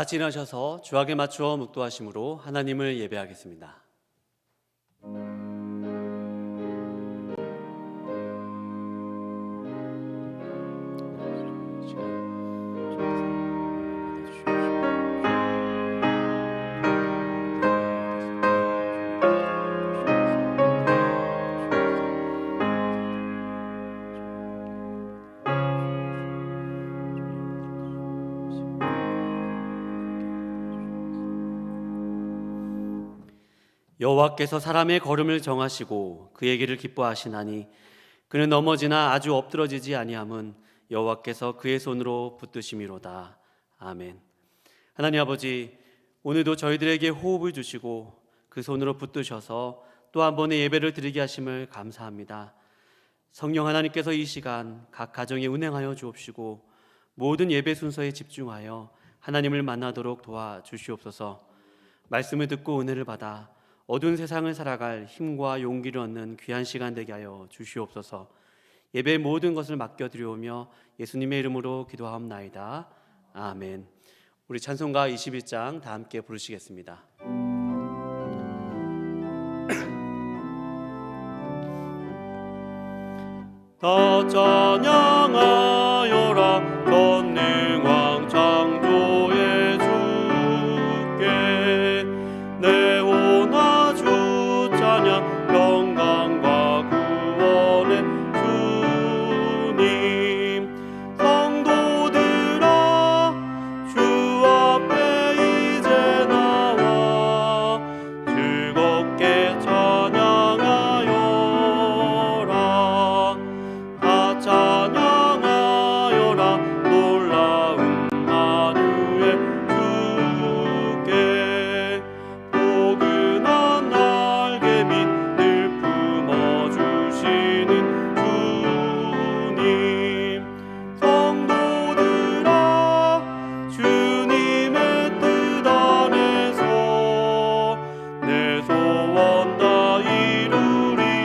같이 일어나셔서 주악에 맞추어 묵도하심으로 하나님을 예배하겠습니다. 여호와께서 사람의 걸음을 정하시고 그의 길을 기뻐하시나니 그는 넘어지나 아주 엎드러지지 아니함은 여호와께서 그의 손으로 붙드심이로다. 아멘. 하나님 아버지, 오늘도 저희들에게 호흡을 주시고 그 손으로 붙드셔서 또 한 번의 예배를 드리게 하심을 감사합니다. 성령 하나님께서 이 시간 각 가정에 운행하여 주옵시고 모든 예배 순서에 집중하여 하나님을 만나도록 도와주시옵소서. 말씀을 듣고 은혜를 받아 어두운 세상을 살아갈 힘과 용기를 얻는 귀한 시간 되게 하여 주시옵소서. 예배의 모든 것을 맡겨드리오며 예수님의 이름으로 기도하옵나이다. 아멘. 우리 찬송가 21장 다 함께 부르시겠습니다. 다 찬양하여라 전능왕 창조의 주께 내 온아 주 찬양 영광과 구원의 주님 성도들아 주 앞에 이제 나와 즐겁게 찬양하여라 다 찬양하여라 놀라운 만유의 주께 포근한 날개 밑 늘 품어주시는 주님 성도들아 주님의 뜻 안에서 내 소원 다 이루리라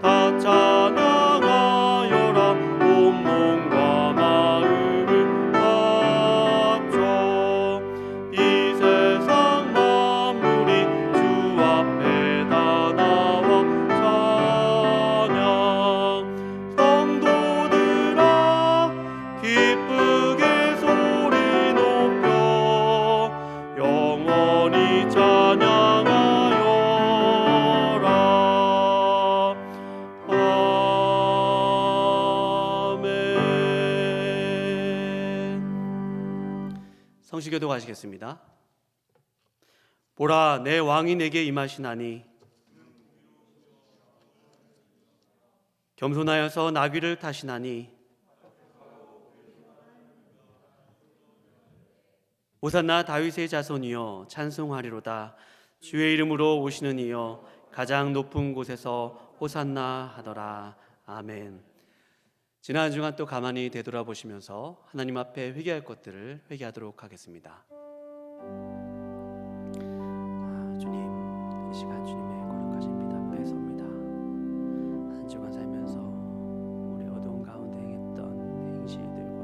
다 찬양하여라 온몸과 마음을 바쳐 이 세상 만물이 주 앞에 다 나와 찬양 성도들아 기쁘게 소리 높여 영원히 찬양하여라 아멘. 성시교도 가시겠습니다. 보라, 내 왕이 내게 임하시나니 겸손하여서 나귀를 타시나니 호산나 다윗의 자손이여 찬송하리로다. 주의 이름으로 오시는 이여 가장 높은 곳에서 호산나 하더라. 아멘. 지난 주간 또 가만히 되돌아보시면서 하나님 앞에 회개할 것들을 회개하도록 하겠습니다. 주님, 이 시간 주님의 거룩하신 빛 앞에 섭니다. 한 주간 살면서 우리 어두운 가운데 행했던 행실들과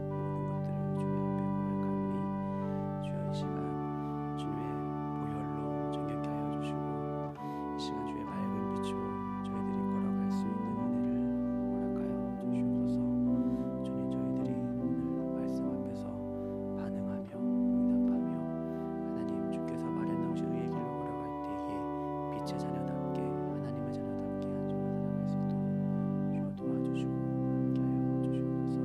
모든 것들을 주님 앞에 고백하오니 주여 이 시간 주님의 보혈로 정결케 하여 주시고 이 시간 주의 밝은 빛으로 저희들이 걸어갈 수 있는 은혜를 허락하여 주시옵소서. 주님, 저희들이 오늘 말씀 앞에서 반응하며 응답하며 하나님 주께서 마련하신 의의 길로 걸어갈 때에 빛의 자녀답게 하나님의 자녀답게 한 주간 살아갈 수 있도록 주여 도와주시고 함께하여 주시옵소서.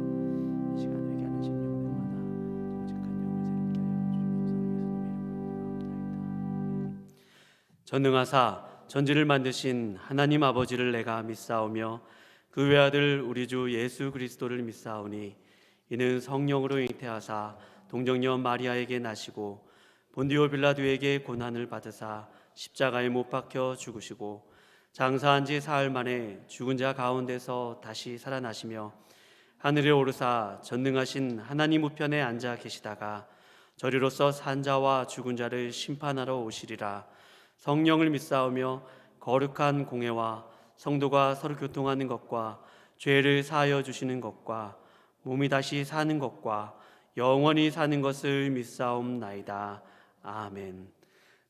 이 시간 회개하는 심령들마다 정직한 영을 새롭게 하여 주시옵소서. 예수님의 이름으로 기도합나이다. 전능하사 전지를 만드신 하나님 아버지를 내가 믿사오며 그 외아들 우리 주 예수 그리스도를 믿사오니 이는 성령으로 잉태하사 동정녀 마리아에게 나시고 본디오 빌라도에게 고난을 받으사 십자가에 못 박혀 죽으시고 장사한 지 사흘 만에 죽은 자 가운데서 다시 살아나시며 하늘에 오르사 전능하신 하나님 우편에 앉아 계시다가 저리로서 산 자와 죽은 자를 심판하러 오시리라. 성령을 믿사오며 거룩한 공회와 성도가 서로 교통하는 것과 죄를 사하여 주시는 것과 몸이 다시 사는 것과 영원히 사는 것을 믿사옵나이다. 아멘.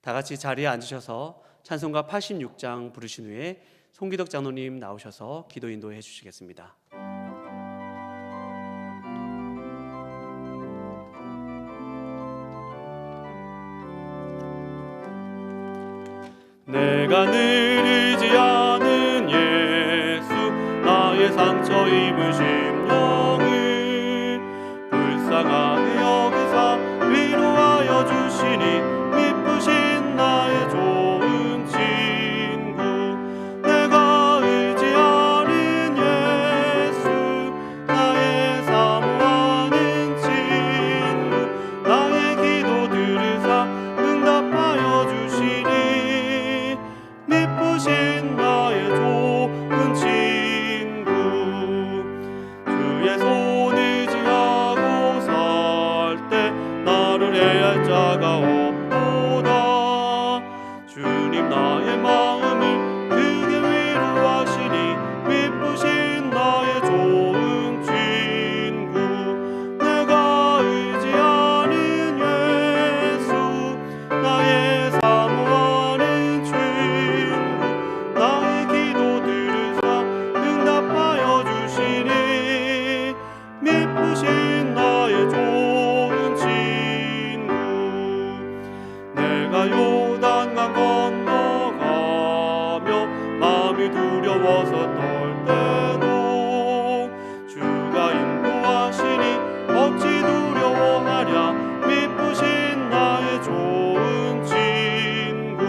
다 같이 자리에 앉으셔서 찬송가 86장 부르신 후에 송기덕 장로님 나오셔서 기도 인도해 주시겠습니다. 내가 늘 의지하는 예수, 나의 상처 입은 심령을 불쌍하게 여기사 위로하여 주시니 미쁘신 나의 좋은 친구. 내가 의지하는 예수, 나의 사모하는 친구. 나의 기도 들으사 응답하여 주시니 미쁘신 나의 좋은 친구. 주의 손 의지하고 살 때 나를 해할 자가 없도다. 주님 나의 마음을 크게 위로하시니 미쁘신 나의 좋은 친구. 내가 의지하는 예수, 나의 사모하는 친구. 나의 기도 들으사 응답하여 주시니 미쁘신 나의 좋은 친구. 내가 요단강 건너가며 마음이 두려워서 떨 때도 주가 인도하시니 어찌 두려워하랴. 미쁘신 나의 좋은 친구.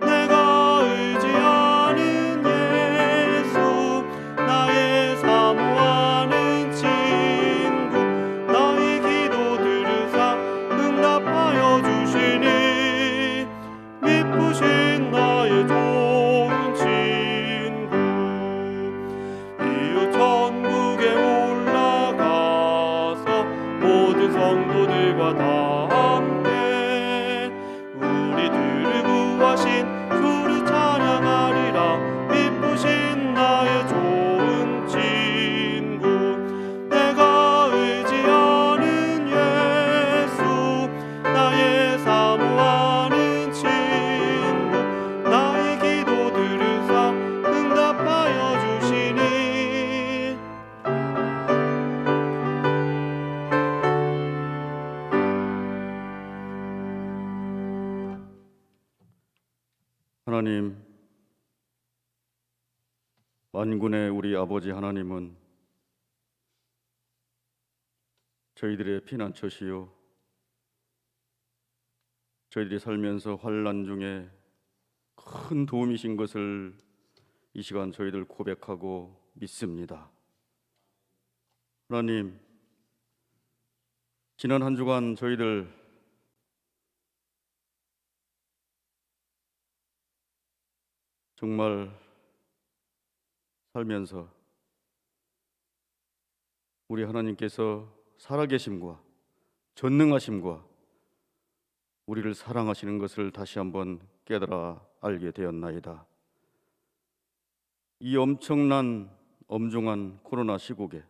내가 의지하는 예수, 나의 사모하는 친구. 나의 기도 들으사 응답하여 주시니 미쁘신 나의 좋은 친구. 이웃 천국에 올라가서 모든 성도들과 다 함께 우리들을 구하신 주를 찬양하리라. 미쁘신 나의 좋은 친구. 내가 의지하는 예수, 나의 사모하는 친구. 나의 기도 들으사 응답하여 주시니 하나님, 만군의 우리 아버지 하나님은 저희들의 피난처시요, 저희들이 살면서 환난 중에 큰 도움이신 것을 이 시간 저희들 고백하고 믿습니다. 하나님, 지난 한 주간 저희들 정말 살면서 우리 하나님께서 살아계심과 전능하심과 우리를 사랑하시는 것을 다시 한번 깨달아 알게 되었나이다. 이 엄청난 엄중한 코로나 시국에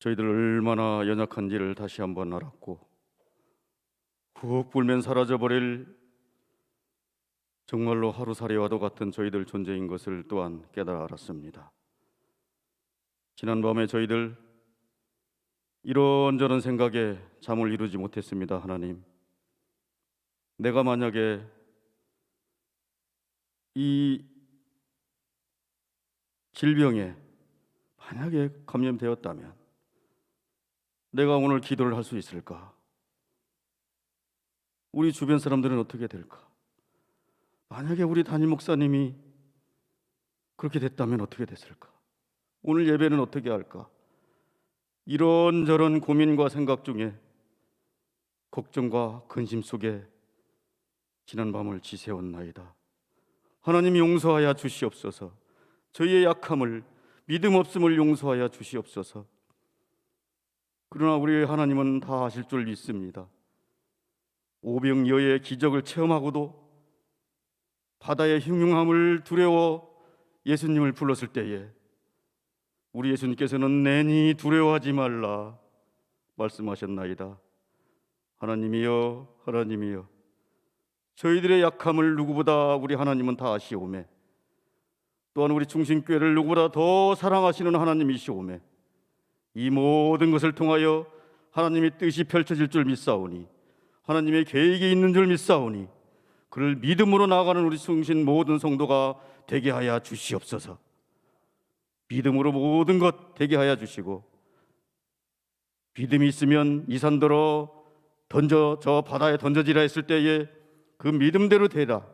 저희들 얼마나 연약한지를 다시 한번 알았고, 훅 불면 사라져버릴 정말로 하루살이와도 같은 저희들 존재인 것을 또한 깨달아 알았습니다. 지난밤에 저희들 이런저런 생각에 잠을 이루지 못했습니다. 하나님, 내가 만약에 이 질병에 만약에 감염되었다면 내가 오늘 기도를 할 수 있을까? 우리 주변 사람들은 어떻게 될까? 만약에 우리 담임 목사님이 그렇게 됐다면 어떻게 됐을까? 오늘 예배는 어떻게 할까? 이런저런 고민과 생각 중에 걱정과 근심 속에 지난 밤을 지새웠나이다. 하나님 용서하여 주시옵소서. 저희의 약함을, 믿음 없음을 용서하여 주시옵소서. 그러나 우리 하나님은 다 아실 줄 믿습니다. 오병이어의 기적을 체험하고도 바다의 흉흉함을 두려워 예수님을 불렀을 때에 우리 예수님께서는 내니 두려워하지 말라 말씀하셨나이다. 하나님이여, 하나님이여, 저희들의 약함을 누구보다 우리 하나님은 다 아시오매, 또한 우리 충신교회를 누구보다 더 사랑하시는 하나님이시오매, 이 모든 것을 통하여 하나님의 뜻이 펼쳐질 줄 믿사오니, 하나님의 계획이 있는 줄 믿사오니, 그를 믿음으로 나아가는 우리 충신 모든 성도가 되게 하여 주시옵소서. 믿음으로 모든 것 되게 하여 주시고, 믿음이 있으면 이 산더러 저 바다에 던져지라 했을 때에 그 믿음대로 되라,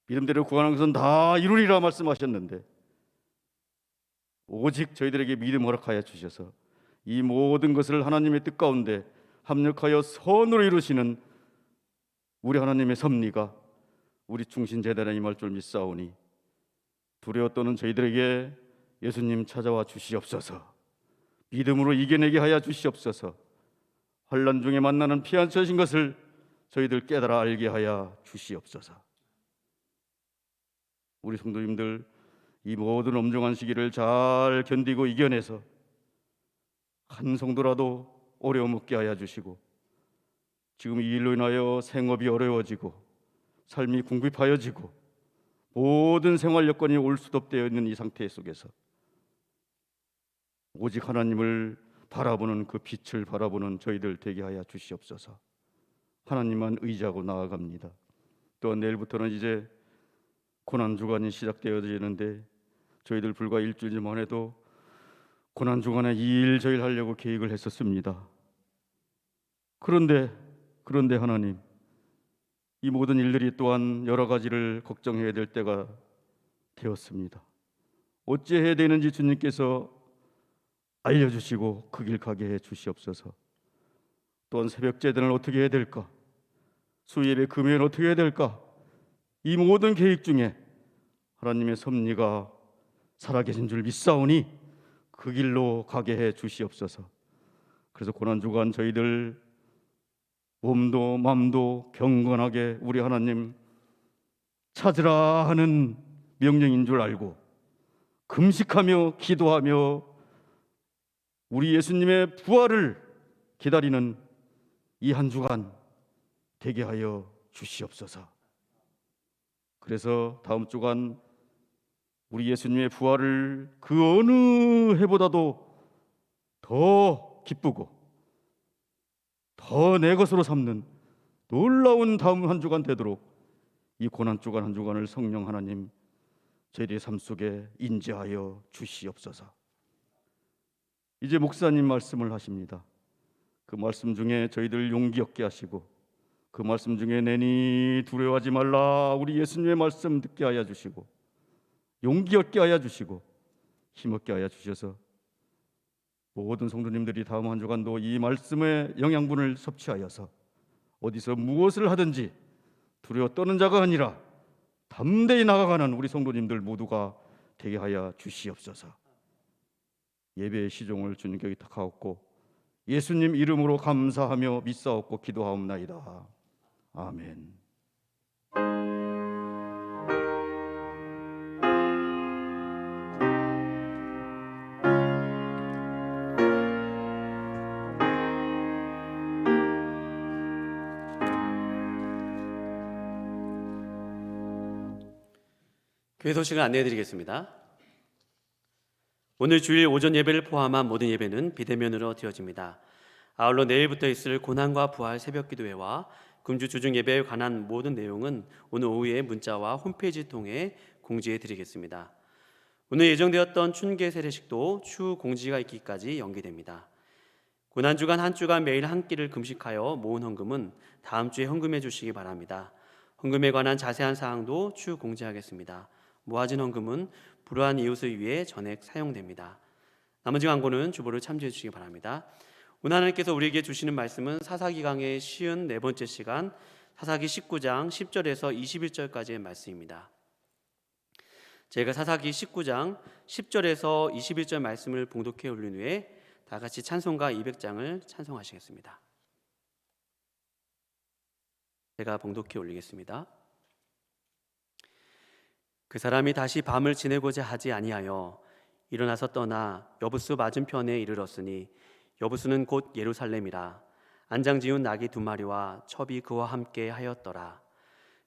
믿음대로 구하는 것은 다 이루리라 말씀하셨는데, 오직 저희들에게 믿음 허락하여 주셔서 이 모든 것을 하나님의 뜻 가운데 합력하여 선으로 이루시는 우리 하나님의 섭리가 우리 충신제단에 임할 줄 믿사오니, 두려워 떠는 저희들에게 예수님 찾아와 주시옵소서. 믿음으로 이겨내게 하여 주시옵소서. 환난 중에 만나는 피한처신 것을 저희들 깨달아 알게 하여 주시옵소서. 우리 성도님들 이 모든 엄중한 시기를 잘 견디고 이겨내서 한 성도라도 어려움 없게 하여 주시고, 지금 이 일로 인하여 생업이 어려워지고 삶이 궁핍하여지고 모든 생활 여건이 올수덥되어 있는 이 상태 속에서 오직 하나님을 바라보는 그 빛을 바라보는 저희들 되게 하여 주시옵소서. 하나님만 의지하고 나아갑니다. 또한 내일부터는 이제 고난주간이 시작되어지는데, 저희들 불과 일주일 전만 해도 고난주간에 이 일 저 일 하려고 계획을 했었습니다. 그런데 하나님, 이 모든 일들이 또한 여러 가지를 걱정해야 될 때가 되었습니다. 어찌해야 되는지 주님께서 알려주시고 그 길 가게 해 주시옵소서. 또한 새벽 제단을 어떻게 해야 될까, 수요예배 금요일 어떻게 해야 될까, 이 모든 계획 중에 하나님의 섭리가 살아계신 줄 믿사오니 그 길로 가게 해 주시옵소서. 그래서 고난주간 저희들 몸도 마음도 경건하게 우리 하나님 찾으라 하는 명령인 줄 알고 금식하며 기도하며 우리 예수님의 부활을 기다리는 이 한 주간 되게 하여 주시옵소서. 그래서 다음 주간 우리 예수님의 부활을 그 어느 해보다도 더 기쁘고 더 내 것으로 삼는 놀라운 다음 한 주간 되도록 이 고난 주간 한 주간을 성령 하나님 저희의 삶 속에 인지하여 주시옵소서. 이제 목사님 말씀을 하십니다. 그 말씀 중에 저희들 용기 얻게 하시고, 그 말씀 중에 내니 두려워하지 말라 우리 예수님의 말씀 듣게 하여 주시고, 용기 얻게 하여 주시고, 힘 얻게 하여 주셔서 모든 성도님들이 다음 한 주간도 이 말씀의 영양분을 섭취하여서 어디서 무엇을 하든지 두려워 떠는 자가 아니라 담대히 나아가는 우리 성도님들 모두가 되게 하여 주시옵소서. 예배의 시종을 주님께 의탁하옵고 예수님 이름으로 감사하며 믿사옵고 기도하옵나이다. 아멘. 교회 소식을 안내해드리겠습니다. 오늘 주일 오전 예배를 포함한 모든 예배는 비대면으로 드려집니다. 아울러 내일부터 있을 고난과 부활 새벽기도회와 금주 주중 예배에 관한 모든 내용은 오늘 오후에 문자와 홈페이지 통해 공지해드리겠습니다. 오늘 예정되었던 춘계 세례식도 추후 공지가 있기까지 연기됩니다. 고난주간 한 주간 매일 한 끼를 금식하여 모은 헌금은 다음 주에 헌금해 주시기 바랍니다. 헌금에 관한 자세한 사항도 추후 공지하겠습니다. 모아진 헌금은 불우한 이웃을 위해 전액 사용됩니다. 나머지 광고는 주보를 참조해 주시기 바랍니다. 오늘 하나님께서 우리에게 주시는 말씀은 사사기강의 54번째 시간 사사기 19장 10절에서 21절까지의 말씀입니다. 제가 사사기 19장 10절에서 21절 말씀을 봉독해 올린 후에 다 같이 찬송가 200장을 찬송하시겠습니다. 제가 봉독해 올리겠습니다. 그 사람이 다시 밤을 지내고자 하지 아니하여 일어나서 떠나 여부수 맞은편에 이르렀으니 여부수는 곧 예루살렘이라. 안장지운 나귀 2마리와 첩이 그와 함께 하였더라.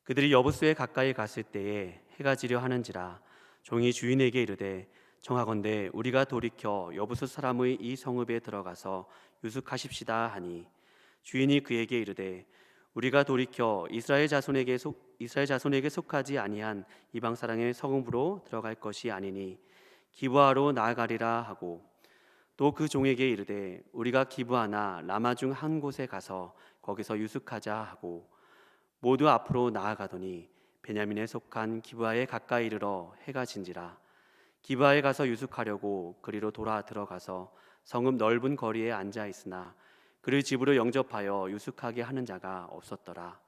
그들이 여부수에 가까이 갔을 때에 해가 지려 하는지라. 종이 주인에게 이르되 청하건대 우리가 돌이켜 여부수 사람의 이 성읍에 들어가서 유숙하십시다 하니, 주인이 그에게 이르되 우리가 돌이켜 이스라엘 자손에게 속하지 아니한 이방 사람의 성읍으로 들어갈 것이 아니니 기브아로 나아가리라 하고, 또 그 종에게 이르되 우리가 기브아나 라마 중 한 곳에 가서 거기서 유숙하자 하고, 모두 앞으로 나아가더니 베냐민에 속한 기브아에 가까이 이르러 해가 진지라. 기브아에 가서 유숙하려고 그리로 돌아 들어가서 성읍 넓은 거리에 앉아 있으나 그를 집으로 영접하여 유숙하게 하는 자가 없었더라.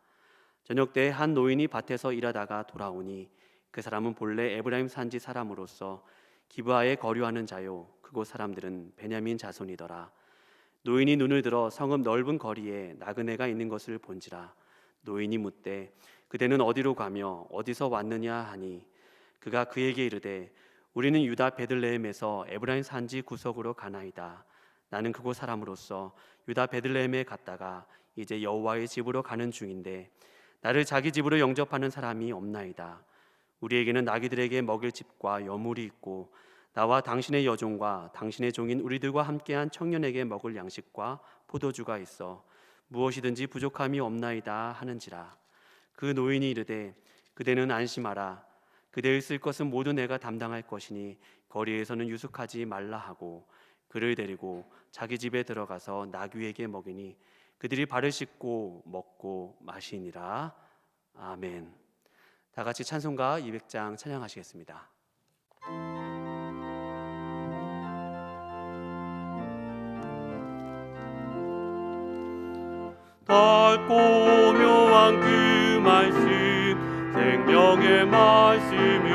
저녁 때 한 노인이 밭에서 일하다가 돌아오니 그 사람은 본래 에브라임 산지 사람으로서 기브아에 거류하는 자요 그곳 사람들은 베냐민 자손이더라. 노인이 눈을 들어 성읍 넓은 거리에 나그네가 있는 것을 본지라. 노인이 묻되 그대는 어디로 가며 어디서 왔느냐 하니, 그가 그에게 이르되 우리는 유다 베들레헴에서 에브라임 산지 구석으로 가나이다. 나는 그곳 사람으로서 유다 베들레헴에 갔다가 이제 여호와의 집으로 가는 중인데 나를 자기 집으로 영접하는 사람이 없나이다. 우리에게는 나귀들에게 먹일 집과 여물이 있고 나와 당신의 여종과 당신의 종인 우리들과 함께한 청년에게 먹을 양식과 포도주가 있어 무엇이든지 부족함이 없나이다 하는지라. 그 노인이 이르되 그대는 안심하라. 그대의 쓸 것은 모두 내가 담당할 것이니 거리에서는 유숙하지 말라 하고, 그를 데리고 자기 집에 들어가서 나귀에게 먹이니 그들이 발을 씻고 먹고 마시니라. 아멘. 다 같이 찬송가 200장 찬양하시겠습니다. 밝고 묘한 그 말씀, 생명의 말씀은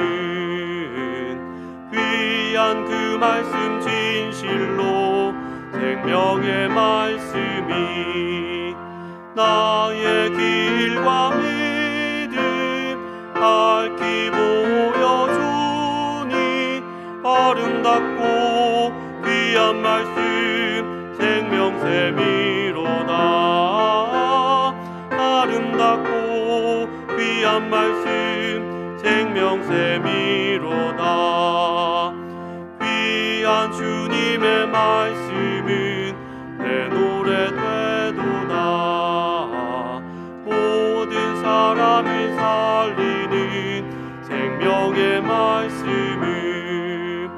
귀한 그 말씀 진실로, 생명의 말씀이 나의 길과 믿음 밝히 보여주니, 아름답고 귀한 말씀 생명샘이로다. 아름답고 귀한 말씀 생명샘이로다. 귀한 주님의 말씀은 내 노래 되도다. 모든 사람을 살리는 생명의 말씀은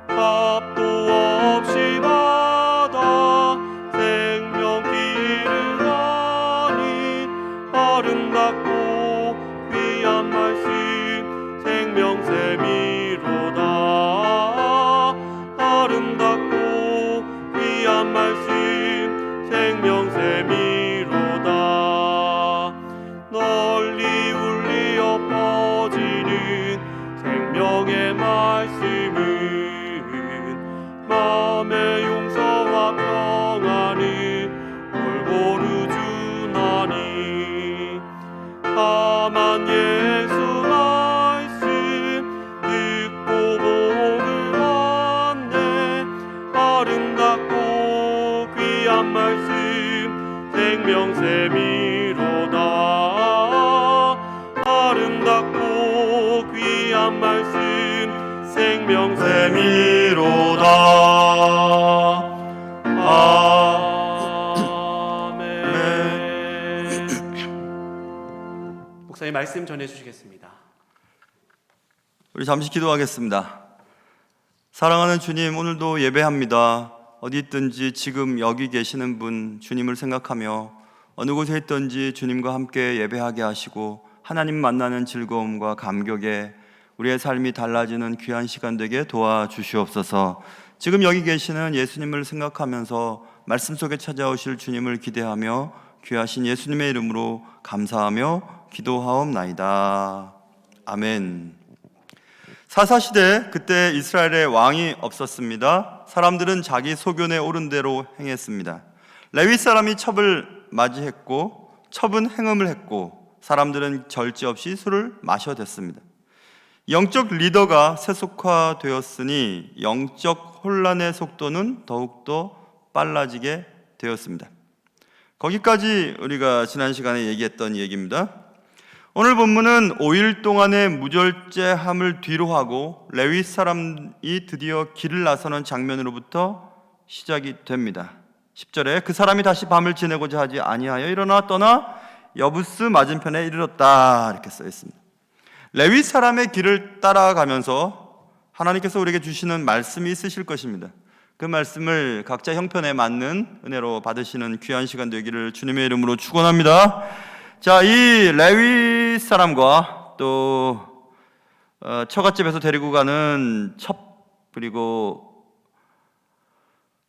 밥도 없이 받아 생명 길을 가니, 아름답고 귀한 말씀 생명샘이로다. 아름답고 귀한 말씀 생명샘이로다. 널리 울리어 퍼지는 생명의 말씀은 마음의 용서와 평안을 골고루 주나니, 다만 예수 말씀 듣고 복을 받네. 아름답고 귀한 말씀 생명샘이로다. 아름답고 귀한 말씀 생명샘이로다. 아멘. 목사님 말씀 전해주시겠습니다. 우리 잠시 기도하겠습니다. 사랑하는 주님, 오늘도 예배합니다. 어디 있든지 지금 여기 계시는 분 주님을 생각하며 어느 곳에 있든지 주님과 함께 예배하게 하시고 하나님 만나는 즐거움과 감격에 우리의 삶이 달라지는 귀한 시간 되게 도와주시옵소서. 지금 여기 계시는 예수님을 생각하면서 말씀 속에 찾아오실 주님을 기대하며 귀하신 예수님의 이름으로 감사하며 기도하옵나이다. 아멘. 사사시대, 그때 이스라엘에 왕이 없었습니다. 사람들은 자기 소견에 오른 대로 행했습니다. 레위 사람이 첩을 맞이했고 첩은 행음을 했고 사람들은 절제 없이 술을 마셔댔습니다. 영적 리더가 세속화되었으니 영적 혼란의 속도는 더욱더 빨라지게 되었습니다. 거기까지 우리가 지난 시간에 얘기했던 얘기입니다. 오늘 본문은 5일 동안의 무절제함을 뒤로하고 레위 사람이 드디어 길을 나서는 장면으로부터 시작이 됩니다. 10절에 그 사람이 다시 밤을 지내고자 하지 아니하여 일어나 떠나 여부스 맞은편에 이르렀다, 이렇게 써 있습니다. 레위 사람의 길을 따라가면서 하나님께서 우리에게 주시는 말씀이 있으실 것입니다. 그 말씀을 각자 형편에 맞는 은혜로 받으시는 귀한 시간 되기를 주님의 이름으로 축원합니다. 자, 이 레위 사람과 또 처갓집에서 데리고 가는 첩, 그리고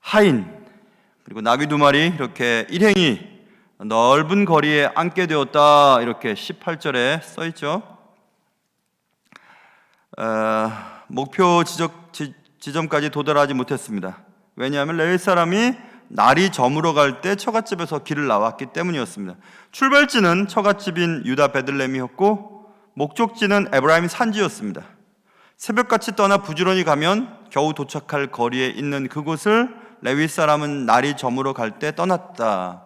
하인, 그리고 나귀 2마리, 이렇게 일행이 넓은 거리에 앉게 되었다, 이렇게 18절에 써 있죠. 목표 지점까지 도달하지 못했습니다. 왜냐하면 레위 사람이 날이 저물어 갈 때 처갓집에서 길을 나왔기 때문이었습니다. 출발지는 처갓집인 유다 베들레헴이었고 목적지는 에브라임 산지였습니다. 새벽같이 떠나 부지런히 가면 겨우 도착할 거리에 있는 그곳을 레위 사람은 날이 저물어 갈 때 떠났다.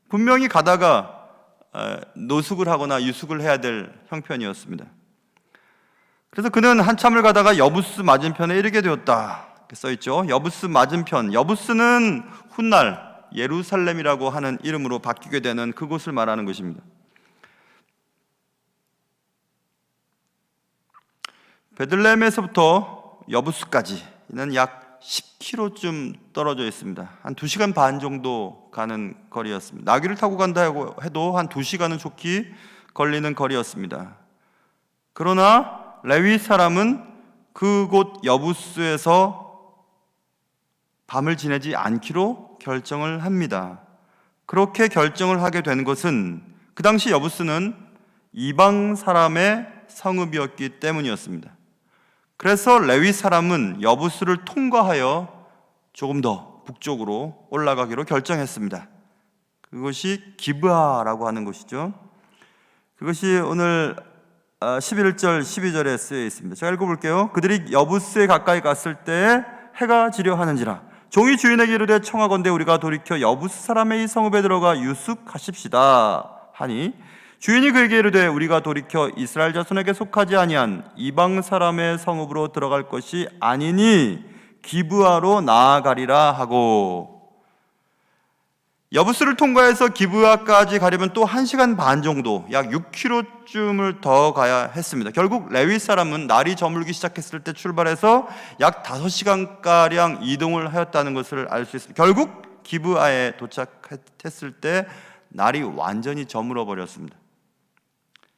분명히 가다가 노숙을 하거나 유숙을 해야 될 형편이었습니다. 그래서 그는 한참을 가다가 여부스 맞은편에 이르게 되었다, 이렇게 써있죠. 여부스 맞은편, 여부스는 훗날 예루살렘이라고 하는 이름으로 바뀌게 되는 그곳을 말하는 것입니다. 베들레헴에서부터 여부스까지는 약 10km쯤 떨어져 있습니다. 한 2시간 반 정도 가는 거리였습니다. 나귀를 타고 간다고 해도 한 2시간은 좋게 걸리는 거리였습니다. 그러나 레위 사람은 그곳 여부스에서 밤을 지내지 않기로 결정을 합니다. 그렇게 결정을 하게 된 것은 그 당시 여부스는 이방 사람의 성읍이었기 때문이었습니다. 그래서 레위 사람은 여부스를 통과하여 조금 더 북쪽으로 올라가기로 결정했습니다. 그것이 기브아라고 하는 곳이죠. 그것이 오늘 11절, 12절에 쓰여 있습니다. 제가 읽어볼게요. 그들이 여부스에 가까이 갔을 때 해가 지려 하는지라 종이 주인에게 이르되 청하건대 우리가 돌이켜 여부스 사람의 이 성읍에 들어가 유숙하십시다 하니 주인이 그에게 이르되 우리가 돌이켜 이스라엘 자손에게 속하지 아니한 이방 사람의 성읍으로 들어갈 것이 아니니 기브아로 나아가리라 하고, 여부스를 통과해서 기브아까지 가려면 또 1시간 반 정도, 약 6km쯤을 더 가야 했습니다. 결국 레위 사람은 날이 저물기 시작했을 때 출발해서 약 5시간가량 이동을 하였다는 것을 알 수 있습니다. 결국 기브아에 도착했을 때 날이 완전히 저물어 버렸습니다.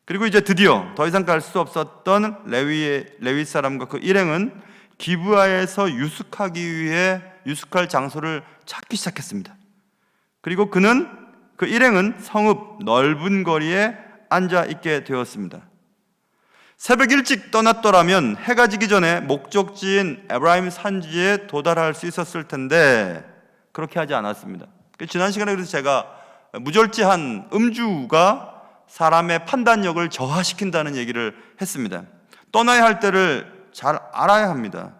그리고 이제 드디어 더 이상 갈 수 없었던 레위 사람과 그 일행은 기브아에서 유숙하기 위해 유숙할 장소를 찾기 시작했습니다. 그리고 그 일행은 성읍 넓은 거리에 앉아 있게 되었습니다. 새벽 일찍 떠났더라면 해가 지기 전에 목적지인 에브라임 산지에 도달할 수 있었을 텐데 그렇게 하지 않았습니다. 지난 시간에 그래서 제가 무절제한 음주가 사람의 판단력을 저하시킨다는 얘기를 했습니다. 떠나야 할 때를 잘 알아야 합니다.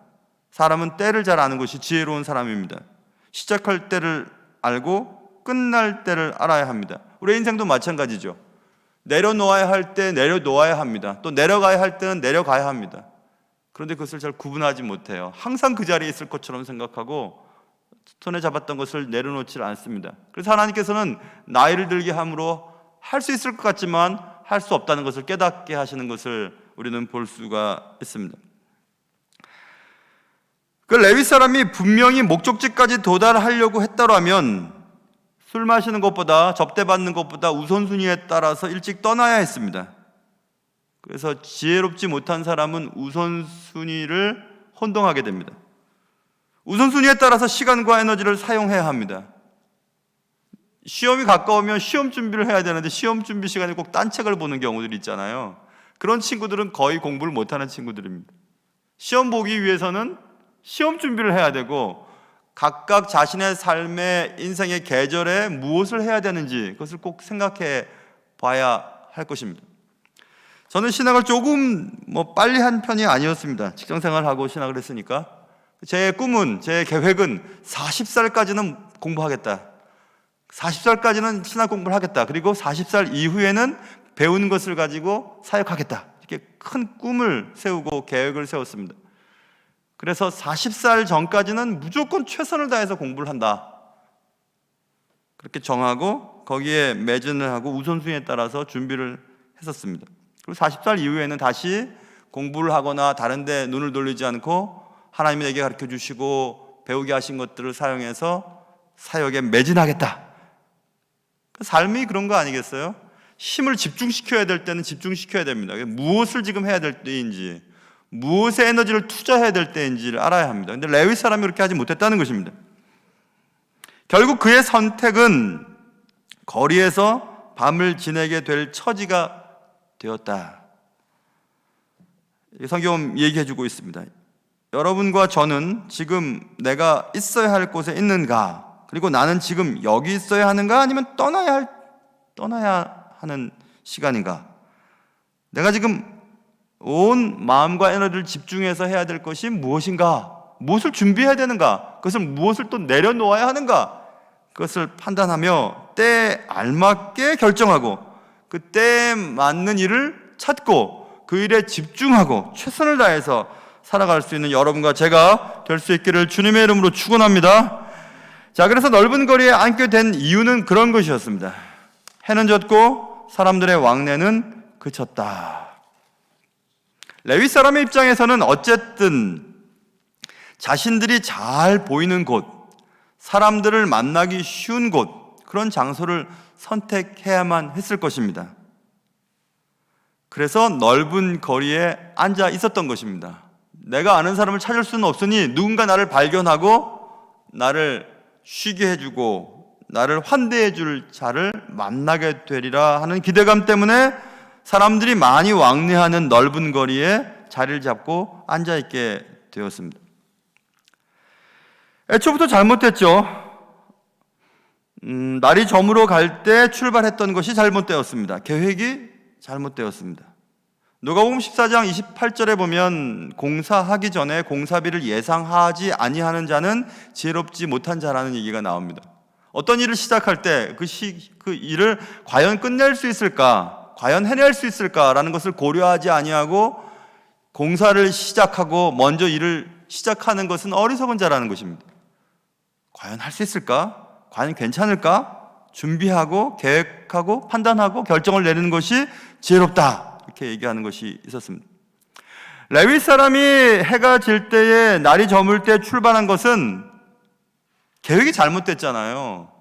사람은 때를 잘 아는 것이 지혜로운 사람입니다. 시작할 때를 알고 끝날 때를 알아야 합니다. 우리 인생도 마찬가지죠. 내려놓아야 할 때 내려놓아야 합니다. 또 내려가야 할 때는 내려가야 합니다. 그런데 그것을 잘 구분하지 못해요. 항상 그 자리에 있을 것처럼 생각하고 손에 잡았던 것을 내려놓지 않습니다. 그래서 하나님께서는 나이를 들게 함으로 할 수 있을 것 같지만 할 수 없다는 것을 깨닫게 하시는 것을 우리는 볼 수가 있습니다. 그 레위 사람이 분명히 목적지까지 도달하려고 했더라면 술 마시는 것보다 접대받는 것보다 우선순위에 따라서 일찍 떠나야 했습니다. 그래서 지혜롭지 못한 사람은 우선순위를 혼동하게 됩니다. 우선순위에 따라서 시간과 에너지를 사용해야 합니다. 시험이 가까우면 시험 준비를 해야 되는데 시험 준비 시간에 꼭 딴 책을 보는 경우들이 있잖아요. 그런 친구들은 거의 공부를 못하는 친구들입니다. 시험 보기 위해서는 시험 준비를 해야 되고 각각 자신의 삶의 인생의 계절에 무엇을 해야 되는지 그것을 꼭 생각해 봐야 할 것입니다. 저는 신학을 조금 빨리 한 편이 아니었습니다. 직장생활하고 신학을 했으니까. 제 꿈은, 제 계획은 40살까지는 공부하겠다. 40살까지는 신학 공부를 하겠다. 그리고 40살 이후에는 배운 것을 가지고 사역하겠다. 이렇게 큰 꿈을 세우고 계획을 세웠습니다. 그래서 40살 전까지는 무조건 최선을 다해서 공부를 한다. 그렇게 정하고 거기에 매진을 하고 우선순위에 따라서 준비를 했었습니다. 그리고 40살 이후에는 다시 공부를 하거나 다른 데 눈을 돌리지 않고 하나님이 내게 가르쳐 주시고 배우게 하신 것들을 사용해서 사역에 매진하겠다. 삶이 그런 거 아니겠어요? 힘을 집중시켜야 될 때는 집중시켜야 됩니다. 무엇을 지금 해야 될 때인지, 무엇에 에너지를 투자해야 될 때인지를 알아야 합니다. 그런데 레위 사람이 그렇게 하지 못했다는 것입니다. 결국 그의 선택은 거리에서 밤을 지내게 될 처지가 되었다. 성경 얘기해주고 있습니다. 여러분과 저는 지금 내가 있어야 할 곳에 있는가? 그리고 나는 지금 여기 있어야 하는가? 아니면 떠나야 하는 시간인가? 내가 지금 온 마음과 에너지를 집중해서 해야 될 것이 무엇인가? 무엇을 준비해야 되는가? 그것을 무엇을 또 내려놓아야 하는가? 그것을 판단하며 때에 알맞게 결정하고 그 때에 맞는 일을 찾고 그 일에 집중하고 최선을 다해서 살아갈 수 있는 여러분과 제가 될 수 있기를 주님의 이름으로 축원합니다. 자, 그래서 넓은 거리에 앉게 된 이유는 그런 것이었습니다. 해는 졌고 사람들의 왕래는 그쳤다. 레위 사람의 입장에서는 어쨌든 자신들이 잘 보이는 곳, 사람들을 만나기 쉬운 곳, 그런 장소를 선택해야만 했을 것입니다. 그래서 넓은 거리에 앉아 있었던 것입니다. 내가 아는 사람을 찾을 수는 없으니 누군가 나를 발견하고 나를 쉬게 해주고 나를 환대해 줄 자를 만나게 되리라 하는 기대감 때문에 사람들이 많이 왕래하는 넓은 거리에 자리를 잡고 앉아 있게 되었습니다. 애초부터 잘못됐죠. 날이 저물어 갈 때 출발했던 것이 잘못되었습니다. 계획이 잘못되었습니다. 누가복음 14장 28절에 보면 공사하기 전에 공사비를 예상하지 아니하는 자는 지혜롭지 못한 자라는 얘기가 나옵니다. 어떤 일을 시작할 때 그 일을 과연 끝낼 수 있을까? 과연 해낼 수 있을까라는 것을 고려하지 아니하고 공사를 시작하고 먼저 일을 시작하는 것은 어리석은 자라는 것입니다. 과연 할 수 있을까? 과연 괜찮을까? 준비하고 계획하고 판단하고 결정을 내리는 것이 지혜롭다. 이렇게 얘기하는 것이 있었습니다. 레위 사람이 해가 질 때에 날이 저물 때 출발한 것은 계획이 잘못됐잖아요.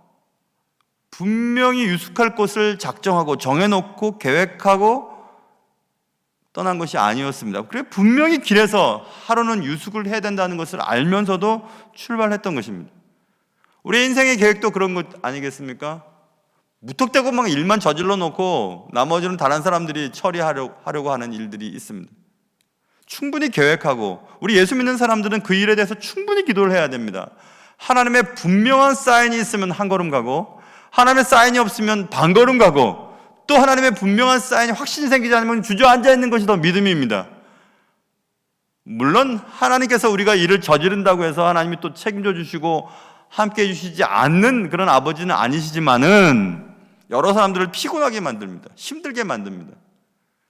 분명히 유숙할 곳을 작정하고 정해놓고 계획하고 떠난 것이 아니었습니다. 그래 분명히 길에서 하루는 유숙을 해야 된다는 것을 알면서도 출발했던 것입니다. 우리 인생의 계획도 그런 것 아니겠습니까? 무턱대고 막 일만 저질러 놓고 나머지는 다른 사람들이 처리하려고 하는 일들이 있습니다. 충분히 계획하고 우리 예수 믿는 사람들은 그 일에 대해서 충분히 기도를 해야 됩니다. 하나님의 분명한 사인이 있으면 한 걸음 가고 하나님의 사인이 없으면 반 걸음 가고 또 하나님의 분명한 사인이 확신이 생기지 않으면 주저앉아 있는 것이 더 믿음입니다. 물론 하나님께서 우리가 일을 저지른다고 해서 하나님이 또 책임져 주시고 함께 해주시지 않는 그런 아버지는 아니시지만은 여러 사람들을 피곤하게 만듭니다. 힘들게 만듭니다.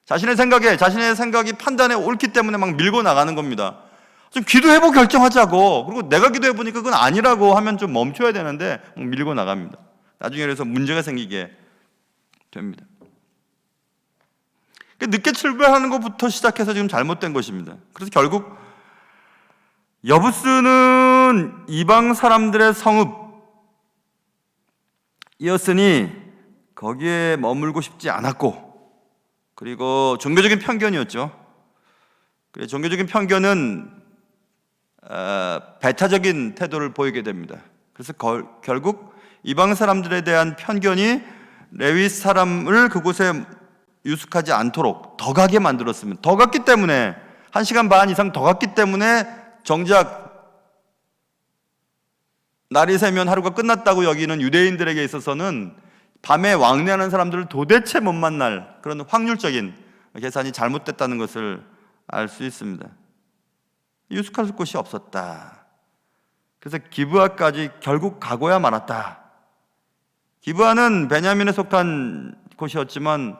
자신의 생각이 판단에 옳기 때문에 막 밀고 나가는 겁니다. 좀 기도해보고 결정하자고, 그리고 내가 기도해보니까 그건 아니라고 하면 좀 멈춰야 되는데 막 밀고 나갑니다. 나중에 그래서 문제가 생기게 됩니다. 늦게 출발하는 것부터 시작해서 지금 잘못된 것입니다. 그래서 결국 여부스는 이방 사람들의 성읍이었으니 거기에 머물고 싶지 않았고, 그리고 종교적인 편견이었죠. 종교적인 편견은 배타적인 태도를 보이게 됩니다. 그래서 결국 이방 사람들에 대한 편견이 레위 사람을 그곳에 유숙하지 않도록 더 가게 만들었습니다. 더 갔기 때문에 1시간 반 이상 더 갔기 때문에 정작 날이 새면 하루가 끝났다고 여기는 유대인들에게 있어서는 밤에 왕래하는 사람들을 도대체 못 만날 그런 확률적인 계산이 잘못됐다는 것을 알 수 있습니다. 유숙할 곳이 없었다. 그래서 기브아까지 결국 가고야 말았다. 기브아는 베냐민에 속한 곳이었지만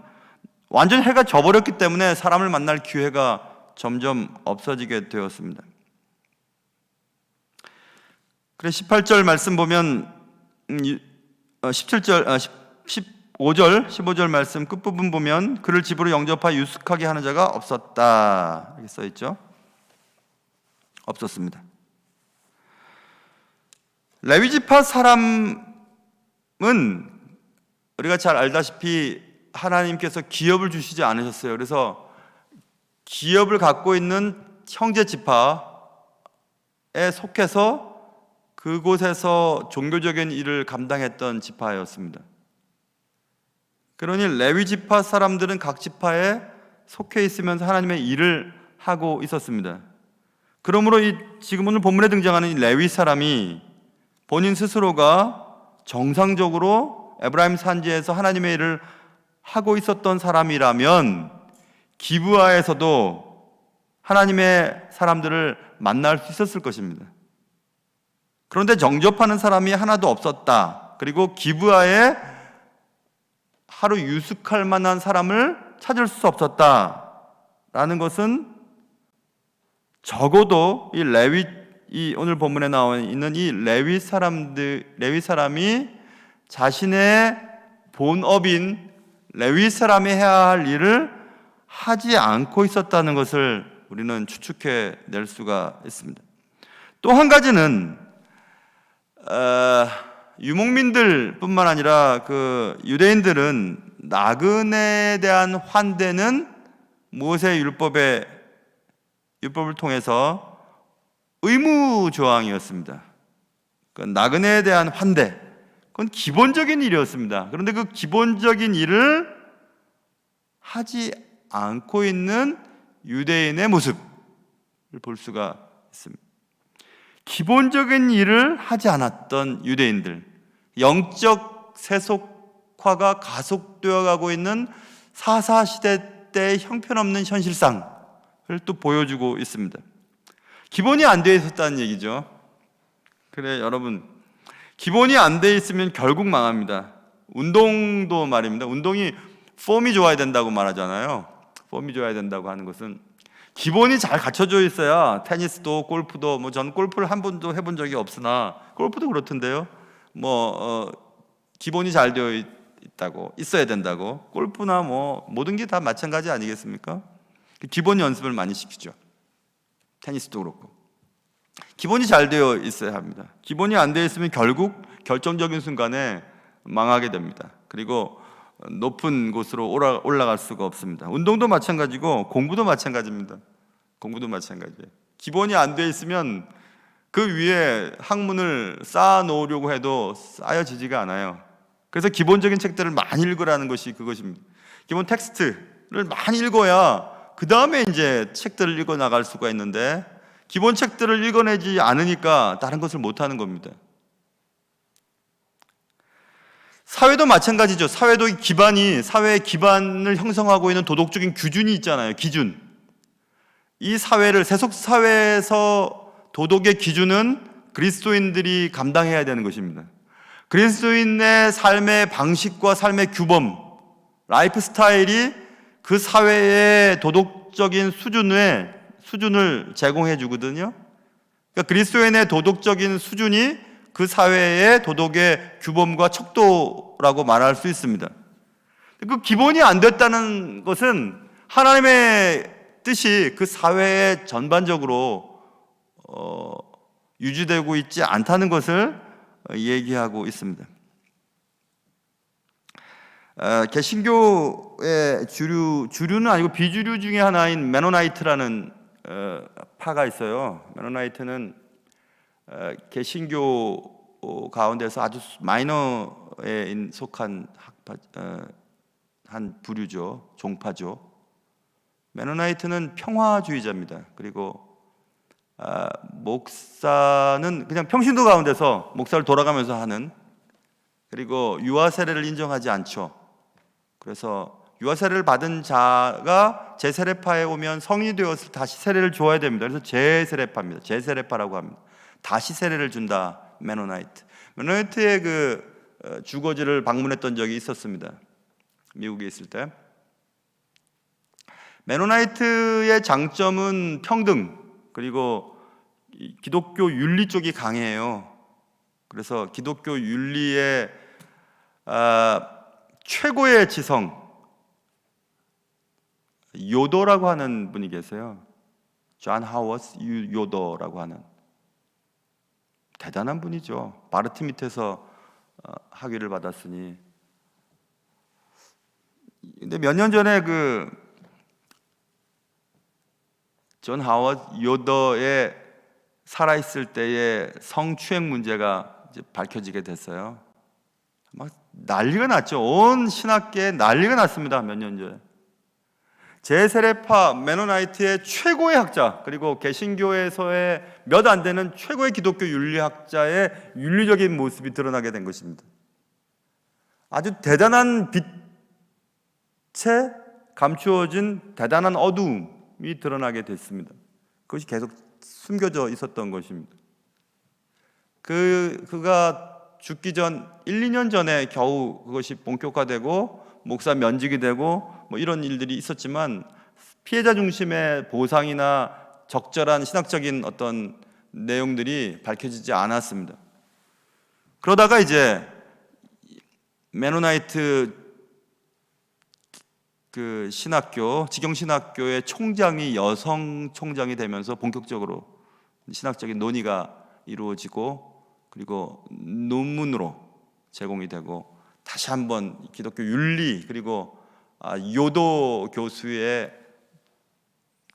완전 해가 져버렸기 때문에 사람을 만날 기회가 점점 없어지게 되었습니다. 그래 18절 말씀 보면 15절 말씀 끝부분 보면 그를 집으로 영접하여 유숙하게 하는 자가 없었다 이렇게 써 있죠. 없었습니다. 레위지파 사람은 우리가 잘 알다시피 하나님께서 기업을 주시지 않으셨어요. 그래서 기업을 갖고 있는 형제 지파에 속해서 그곳에서 종교적인 일을 감당했던 지파였습니다. 그러니 레위 지파 사람들은 각 지파에 속해 있으면서 하나님의 일을 하고 있었습니다. 그러므로 지금 오늘 본문에 등장하는 이 레위 사람이 본인 스스로가 정상적으로 에브라임 산지에서 하나님의 일을 하고 있었던 사람이라면 기브아에서도 하나님의 사람들을 만날 수 있었을 것입니다. 그런데 영접하는 사람이 하나도 없었다. 그리고 기브아에 하루 유숙할 만한 사람을 찾을 수 없었다라는 것은 적어도 이 오늘 본문에 나와 있는 이 레위 사람이 자신의 본업인 레위 사람이 해야 할 일을 하지 않고 있었다는 것을 우리는 추측해 낼 수가 있습니다. 또 한 가지는 유목민들뿐만 아니라 그 유대인들은 나그네에 대한 환대는 모세 율법을 통해서 의무 조항이었습니다. 나그네에 대한 환대, 그건 기본적인 일이었습니다. 그런데 그 기본적인 일을 하지 않고 있는 유대인의 모습을 볼 수가 있습니다. 기본적인 일을 하지 않았던 유대인들, 영적 세속화가 가속되어 가고 있는 사사시대 때의 형편없는 현실상을 또 보여주고 있습니다. 기본이 안 되어 있었다는 얘기죠. 그래 여러분, 기본이 안 되어 있으면 결국 망합니다. 운동도 말입니다. 운동이 폼이 좋아야 된다고 말하잖아요. 폼이 좋아야 된다고 하는 것은 기본이 잘 갖춰져 있어야 테니스도 골프도 전 골프를 한 번도 해본 적이 없으나 골프도 그렇던데요. 기본이 잘 되어 있다고 있어야 된다고 골프나 모든 게 다 마찬가지 아니겠습니까? 기본 연습을 많이 시키죠. 테니스도 그렇고 기본이 잘 되어 있어야 합니다. 기본이 안 되어 있으면 결국 결정적인 순간에 망하게 됩니다. 그리고 높은 곳으로 올라갈 수가 없습니다. 운동도 마찬가지고 공부도 마찬가지입니다. 공부도 마찬가지예요. 기본이 안 되어 있으면 그 위에 학문을 쌓아 놓으려고 해도 쌓여지지가 않아요. 그래서 기본적인 책들을 많이 읽으라는 것이 그것입니다. 기본 텍스트를 많이 읽어야 그 다음에 이제 책들을 읽어 나갈 수가 있는데 기본 책들을 읽어내지 않으니까 다른 것을 못하는 겁니다. 사회도 마찬가지죠. 사회의 기반을 형성하고 있는 도덕적인 기준이 있잖아요. 기준. 이 사회를 세속 사회에서 도덕의 기준은 그리스도인들이 감당해야 되는 것입니다. 그리스도인의 삶의 방식과 삶의 규범, 라이프 스타일이 그 사회의 도덕적인 수준을 제공해 주거든요. 그러니까 그리스도인의 도덕적인 수준이 그 사회의 도덕의 규범과 척도라고 말할 수 있습니다. 그 기본이 안 됐다는 것은 하나님의 뜻이 그 사회에 전반적으로 유지되고 있지 않다는 것을 얘기하고 있습니다. 개신교의 주류는 아니고 비주류 중에 하나인 메노나이트라는 파가 있어요. 메노나이트는 개신교 가운데서 아주 마이너에 속한 한 부류죠. 종파죠. 메노나이트는 평화주의자입니다. 그리고 목사는 그냥 평신도 가운데서 목사를 돌아가면서 하는, 그리고 유아 세례를 인정하지 않죠. 그래서 유아 세례를 받은 자가 제세례파에 오면 성인이 되어서 다시 세례를 줘야 됩니다. 그래서 제세례파입니다. 제세례파라고 합니다. 다시 세례를 준다. 메노나이트. 메노나이트의 그 주거지를 방문했던 적이 있었습니다. 미국에 있을 때. 메노나이트의 장점은 평등, 그리고 기독교 윤리 쪽이 강해요. 그래서 기독교 윤리의 최고의 지성, 요도라고 하는 분이 계세요. 존 하워스 요도라고 하는 대단한 분이죠. 바르트 밑에서 학위를 받았으니. 근데 몇 년 전에 그 존 하워스 요도의 살아있을 때의 성추행 문제가 이제 밝혀지게 됐어요. 막 난리가 났죠. 온 신학계에 난리가 났습니다. 몇 년 전에. 제세례파 메노나이트의 최고의 학자, 그리고 개신교에서의 몇 안 되는 최고의 기독교 윤리학자의 윤리적인 모습이 드러나게 된 것입니다. 아주 대단한 빛에 감추어진 대단한 어두움이 드러나게 됐습니다. 그것이 계속 숨겨져 있었던 것입니다. 그가 죽기 전 1, 2년 전에 겨우 그것이 본격화되고 목사 면직이 되고 뭐 이런 일들이 있었지만 피해자 중심의 보상이나 적절한 신학적인 어떤 내용들이 밝혀지지 않았습니다. 그러다가 이제 메노나이트 그 신학교, 직영신학교의 총장이 여성 총장이 되면서 본격적으로 신학적인 논의가 이루어지고, 그리고 논문으로 제공이 되고, 다시 한번 기독교 윤리, 그리고 요도 교수의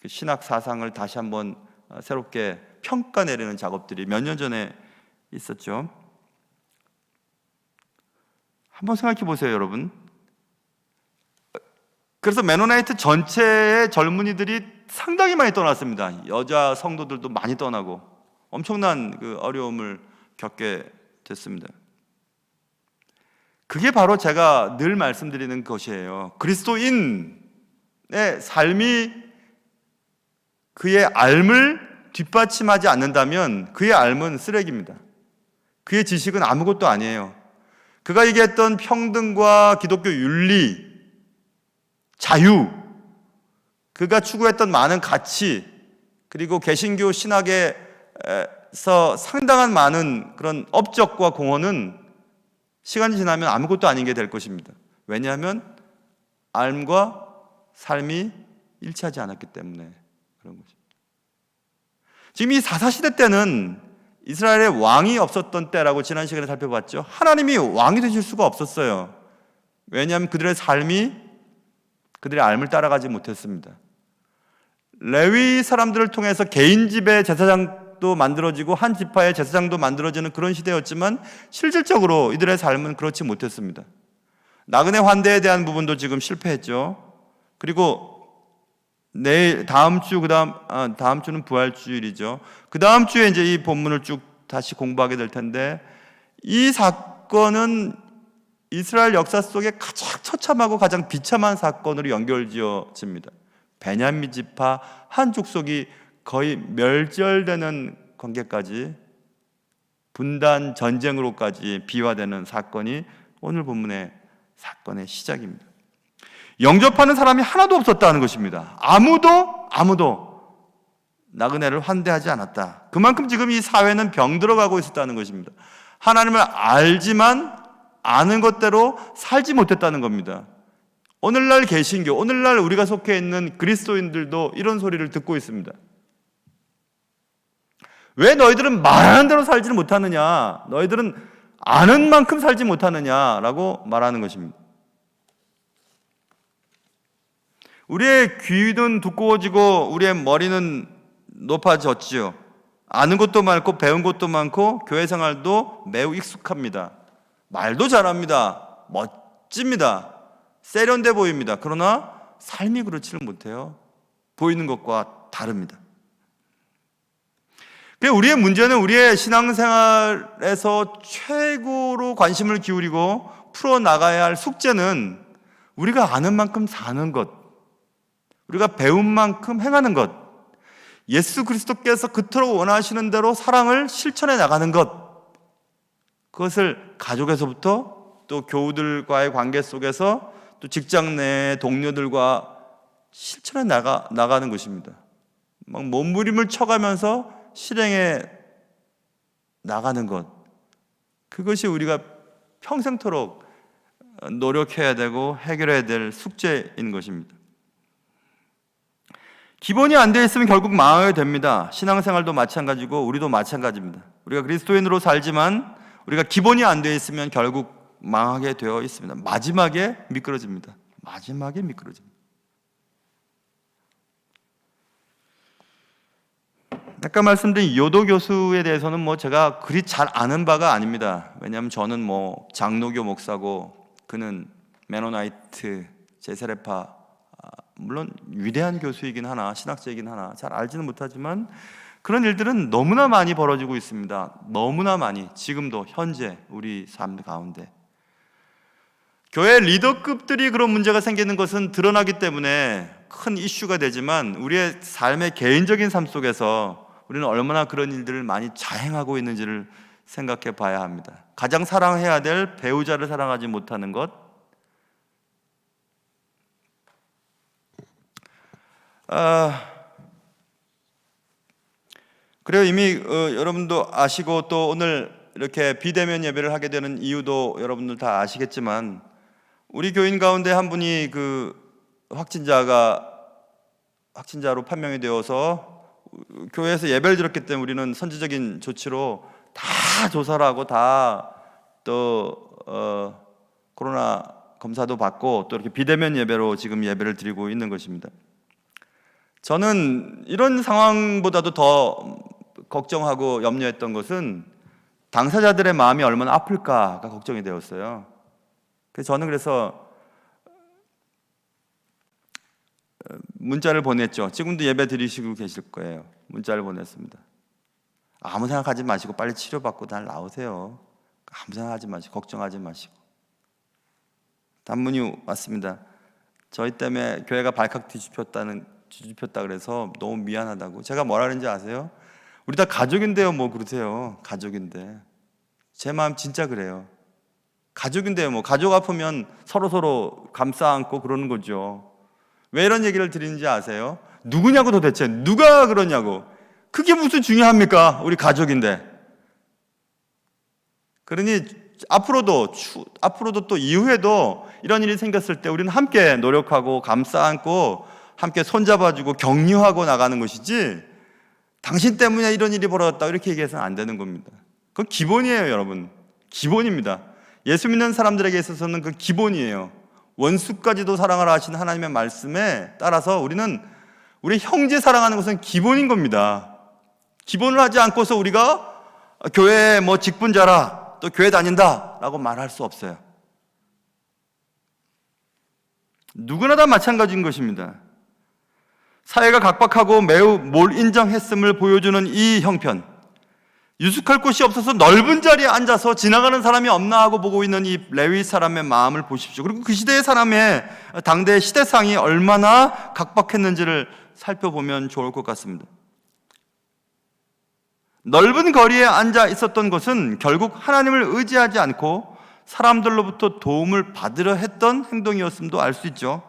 신학 사상을 다시 한번 새롭게 평가 내리는 작업들이 몇 년 전에 있었죠. 한번 생각해 보세요, 여러분. 그래서 메노나이트 전체의 젊은이들이 상당히 많이 떠났습니다. 여자 성도들도 많이 떠나고 엄청난 그 어려움을 겪게 됐습니다. 그게 바로 제가 늘 말씀드리는 것이에요. 그리스도인의 삶이 그의 삶을 뒷받침하지 않는다면 그의 삶은 쓰레기입니다. 그의 지식은 아무것도 아니에요. 그가 얘기했던 평등과 기독교 윤리, 자유, 그가 추구했던 많은 가치, 그리고 개신교 신학에서 상당한 많은 그런 업적과 공헌은 시간이 지나면 아무것도 아닌 게 될 것입니다. 왜냐하면 삶과 삶이 일치하지 않았기 때문에 그런 것입니다. 지금 이 사사시대 때는 이스라엘의 왕이 없었던 때라고 지난 시간에 살펴봤죠. 하나님이 왕이 되실 수가 없었어요. 왜냐하면 그들의 삶이 그들의 삶을 따라가지 못했습니다. 레위 사람들을 통해서 개인 집의 제사장도 만들어지고 한 지파의 제사장도 만들어지는 그런 시대였지만 실질적으로 이들의 삶은 그렇지 못했습니다. 나그네 환대에 대한 부분도 지금 실패했죠. 그리고 내일 다음 주는 부활주일이죠. 그 다음 주에 이제 이 본문을 쭉 다시 공부하게 될 텐데, 이 사건은 이스라엘 역사 속에 가장 처참하고 가장 비참한 사건으로 연결지어집니다. 베냐민 지파 한 족속이 거의 멸절되는 관계까지, 분단 전쟁으로까지 비화되는 사건이 오늘 본문의 사건의 시작입니다. 영접하는 사람이 하나도 없었다는 것입니다. 아무도 나그네를 환대하지 않았다. 그만큼 지금 이 사회는 병들어가고 있었다는 것입니다. 하나님을 알지만 아는 것대로 살지 못했다는 겁니다. 오늘날 개신교, 오늘날 우리가 속해 있는 그리스도인들도 이런 소리를 듣고 있습니다. 왜 너희들은 말하는 대로 살지를 못하느냐? 너희들은 아는 만큼 살지 못하느냐라고 말하는 것입니다. 우리의 귀는 두꺼워지고 우리의 머리는 높아졌지요. 아는 것도 많고 배운 것도 많고 교회 생활도 매우 익숙합니다. 말도 잘합니다. 멋집니다. 세련돼 보입니다. 그러나 삶이 그렇지를 못해요. 보이는 것과 다릅니다. 우리의 문제는 우리의 신앙생활에서 최고로 관심을 기울이고 풀어나가야 할 숙제는 우리가 아는 만큼 사는 것, 우리가 배운 만큼 행하는 것, 예수 그리스도께서 그토록 원하시는 대로 사랑을 실천해 나가는 것, 그것을 가족에서부터 또 교우들과의 관계 속에서 또 직장 내 동료들과 실천해 나가는 것입니다. 막 몸부림을 쳐가면서 실행해 나가는 것, 그것이 우리가 평생토록 노력해야 되고 해결해야 될 숙제인 것입니다. 기본이 안 되어 있으면 결국 망하게 됩니다. 신앙생활도 마찬가지고 우리도 마찬가지입니다. 우리가 그리스도인으로 살지만 우리가 기본이 안 되어 있으면 결국 망하게 되어 있습니다. 마지막에 미끄러집니다. 마지막에 미끄러집니다. 아까 말씀드린 요도 교수에 대해서는 제가 그리 잘 아는 바가 아닙니다. 왜냐하면 저는 장로교 목사고 그는 메노나이트 제세례파, 물론 위대한 교수이긴 하나 신학자이긴 하나 잘 알지는 못하지만 그런 일들은 너무나 많이 벌어지고 있습니다. 너무나 많이, 지금도 현재 우리 삶 가운데 교회 리더급들이 그런 문제가 생기는 것은 드러나기 때문에 큰 이슈가 되지만 우리의 삶의 개인적인 삶 속에서 우리는 얼마나 그런 일들을 많이 자행하고 있는지를 생각해 봐야 합니다. 가장 사랑해야 될 배우자를 사랑하지 못하는 것, 그래요. 이미 여러분도 아시고 또 오늘 이렇게 비대면 예배를 하게 되는 이유도 여러분들 다 아시겠지만 우리 교인 가운데 한 분이 확진자로 판명이 되어서 교회에서 예배를 드렸기 때문에 우리는 선제적인 조치로 다 조사를 하고 다 또 코로나 검사도 받고 또 이렇게 비대면 예배로 지금 예배를 드리고 있는 것입니다. 저는 이런 상황보다도 더 걱정하고 염려했던 것은 당사자들의 마음이 얼마나 아플까가 걱정이 되었어요. 그래서 저는 문자를 보냈죠. 지금도 예배 드리시고 계실 거예요. 문자를 보냈습니다. 아무 생각하지 마시고 빨리 치료받고 날 나오세요. 아무 생각하지 마시고 걱정하지 마시고. 단문이 왔습니다. 저희 때문에 교회가 발칵 뒤집혔다 그래서 너무 미안하다고. 제가 뭐라 그랬는지 아세요? 우리 다 가족인데요. 그러세요. 가족인데. 제 마음 진짜 그래요. 가족인데요. 가족 아프면 서로 감싸 안고 그러는 거죠. 왜 이런 얘기를 드리는지 아세요? 누구냐고, 도대체 누가 그러냐고. 그게 무슨 중요합니까? 우리 가족인데. 그러니 앞으로도 또 이후에도 이런 일이 생겼을 때 우리는 함께 노력하고 감싸 안고 함께 손잡아주고 격려하고 나가는 것이지, 당신 때문에 이런 일이 벌어졌다 이렇게 얘기해서는 안 되는 겁니다. 그건 기본이에요, 여러분. 기본입니다. 예수 믿는 사람들에게 있어서는 그 기본이에요. 원수까지도 사랑을 하신 하나님의 말씀에 따라서 우리는 우리 형제 사랑하는 것은 기본인 겁니다. 기본을 하지 않고서 우리가 교회에 직분자라 또 교회 다닌다 라고 말할 수 없어요. 누구나 다 마찬가지인 것입니다. 사회가 각박하고 매우 몰인정했음을 보여주는 이 형편, 유숙할 곳이 없어서 넓은 자리에 앉아서 지나가는 사람이 없나 하고 보고 있는 이 레위 사람의 마음을 보십시오. 그리고 그 시대의 사람의 당대의 시대상이 얼마나 각박했는지를 살펴보면 좋을 것 같습니다. 넓은 거리에 앉아 있었던 것은 결국 하나님을 의지하지 않고 사람들로부터 도움을 받으려 했던 행동이었음도 알 수 있죠.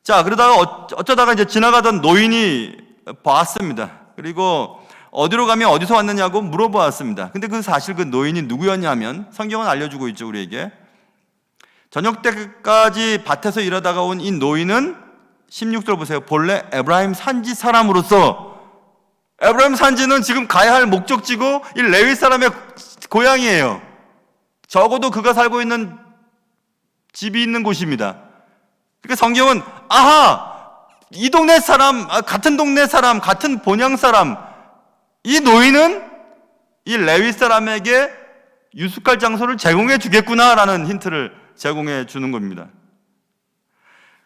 자, 그러다가 어쩌다가 이제 지나가던 노인이 봤습니다. 그리고 어디로 가면 어디서 왔느냐고 물어보았습니다. 근데 사실 그 노인이 누구였냐면 성경은 알려주고 있죠, 우리에게. 저녁 때까지 밭에서 일하다가 온 이 노인은 16절 보세요. 본래 에브라임 산지 사람으로서, 에브라임 산지는 지금 가야 할 목적지고 이 레위 사람의 고향이에요. 적어도 그가 살고 있는 집이 있는 곳입니다. 그러니까 성경은 이 동네 사람, 같은 동네 사람, 같은 본향 사람, 이 노인은 이 레위 사람에게 유숙할 장소를 제공해 주겠구나라는 힌트를 제공해 주는 겁니다.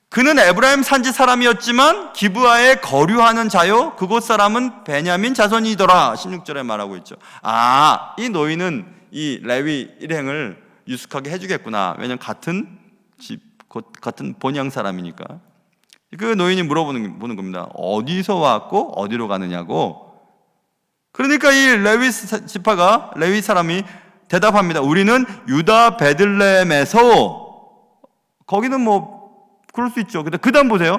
그는 에브라임 산지 사람이었지만 기브아에 거류하는 자요, 그곳 사람은 베냐민 자손이더라. 16절에 말하고 있죠. 이 노인은 이 레위 일행을 유숙하게 해주겠구나. 왜냐하면 같은 집, 같은 본향 사람이니까. 그 노인이 물어보는 겁니다. 어디서 왔고 어디로 가느냐고. 그러니까 이 레위 사람이 대답합니다. 우리는 유다 베들레헴에서. 거기는 뭐 그럴 수 있죠. 근데 그다음 보세요.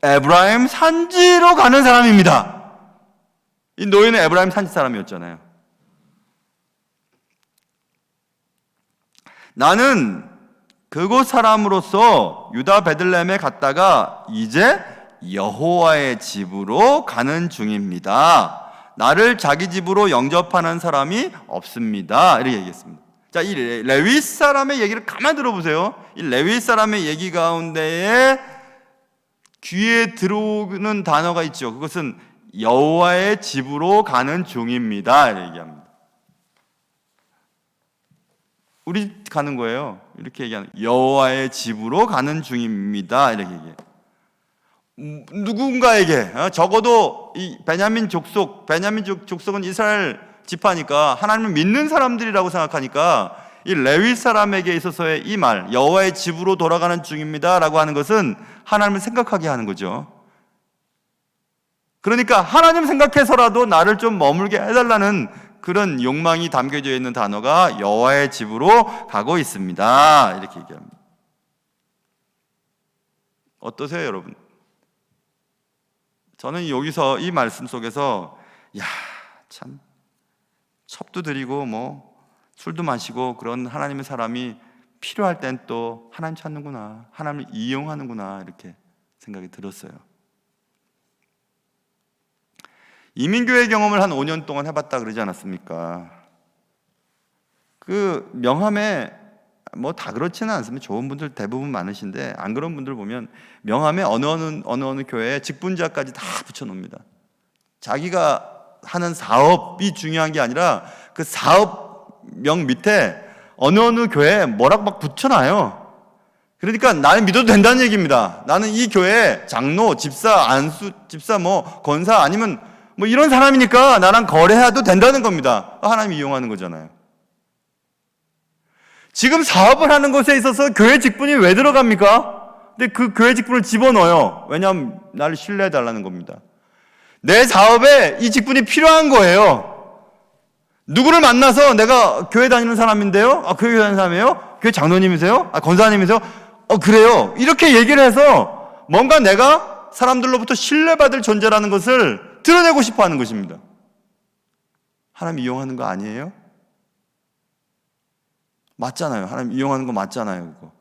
에브라임 산지로 가는 사람입니다. 이 노인은 에브라임 산지 사람이었잖아요. 나는 그곳 사람으로서 유다 베들레헴에 갔다가 이제 여호와의 집으로 가는 중입니다. 나를 자기 집으로 영접하는 사람이 없습니다. 이렇게 얘기했습니다. 자, 이 레위 사람의 얘기를 가만히 들어보세요. 이 레위 사람의 얘기 가운데에 귀에 들어오는 단어가 있죠. 그것은 여호와의 집으로 가는 중입니다. 이렇게 얘기합니다. 우리 가는 거예요. 이렇게 얘기하는 여호와의 집으로 가는 중입니다. 이렇게 얘기해요. 누군가에게 적어도 이 베냐민 족속은 이스라엘 지파니까 하나님을 믿는 사람들이라고 생각하니까 이 레위 사람에게 있어서의 이 말 여호와의 집으로 돌아가는 중입니다라고 하는 것은 하나님을 생각하게 하는 거죠. 그러니까 하나님 생각해서라도 나를 좀 머물게 해달라는 그런 욕망이 담겨져 있는 단어가 여호와의 집으로 가고 있습니다. 이렇게 얘기합니다. 어떠세요, 여러분? 저는 여기서 이 말씀 속에서 참 첩도 드리고 뭐 술도 마시고 그런 하나님의 사람이 필요할 땐 또 하나님 찾는구나, 하나님을 이용하는구나 이렇게 생각이 들었어요. 이민교회 경험을 한 5년 동안 해봤다 그러지 않았습니까? 그 명함에 뭐 다 그렇지는 않습니다. 좋은 분들 대부분 많으신데 안 그런 분들 보면 명함에 어느 교회에 직분자까지 다 붙여놓습니다. 자기가 하는 사업이 중요한 게 아니라 그 사업명 밑에 어느 교회에 뭐라고 막 붙여놔요. 그러니까 나는 믿어도 된다는 얘기입니다. 나는 이 교회 장로, 집사, 안수, 집사, 뭐 권사 아니면 뭐 이런 사람이니까 나랑 거래해도 된다는 겁니다. 하나님이 이용하는 거잖아요. 지금 사업을 하는 것에 있어서 교회 직분이 왜 들어갑니까? 근데 그 교회 직분을 집어넣어요. 왜냐하면 나를 신뢰해달라는 겁니다. 내 사업에 이 직분이 필요한 거예요. 누구를 만나서 내가 교회 다니는 사람인데요? 교회 다니는 사람이에요? 교회 장로님이세요? 권사님이세요? 그래요. 이렇게 얘기를 해서 뭔가 내가 사람들로부터 신뢰받을 존재라는 것을 드러내고 싶어 하는 것입니다. 하나님 이용하는 거 아니에요? 맞잖아요. 하나님 이용하는 거 맞잖아요. 그거.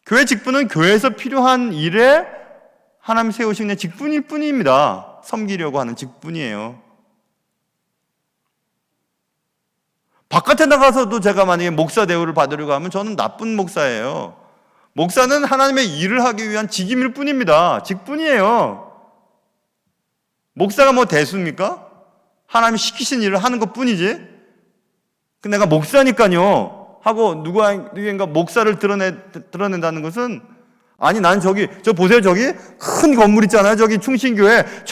교회 직분은 교회에서 필요한 일에 하나님 세우신 직분일 뿐입니다. 섬기려고 하는 직분이에요. 바깥에 나가서도 제가 만약에 목사 대우를 받으려고 하면 저는 나쁜 목사예요. 목사는 하나님의 일을 하기 위한 직임일 뿐입니다. 직분이에요. 목사가 뭐 대수입니까? 하나님이 시키신 일을 하는 것 뿐이지. 내가 목사니까요 하고 누구인가 목사를 드러낸다는 것은 아니 나는 저 보세요. 저기 큰 건물 있잖아요. 저기 충신교회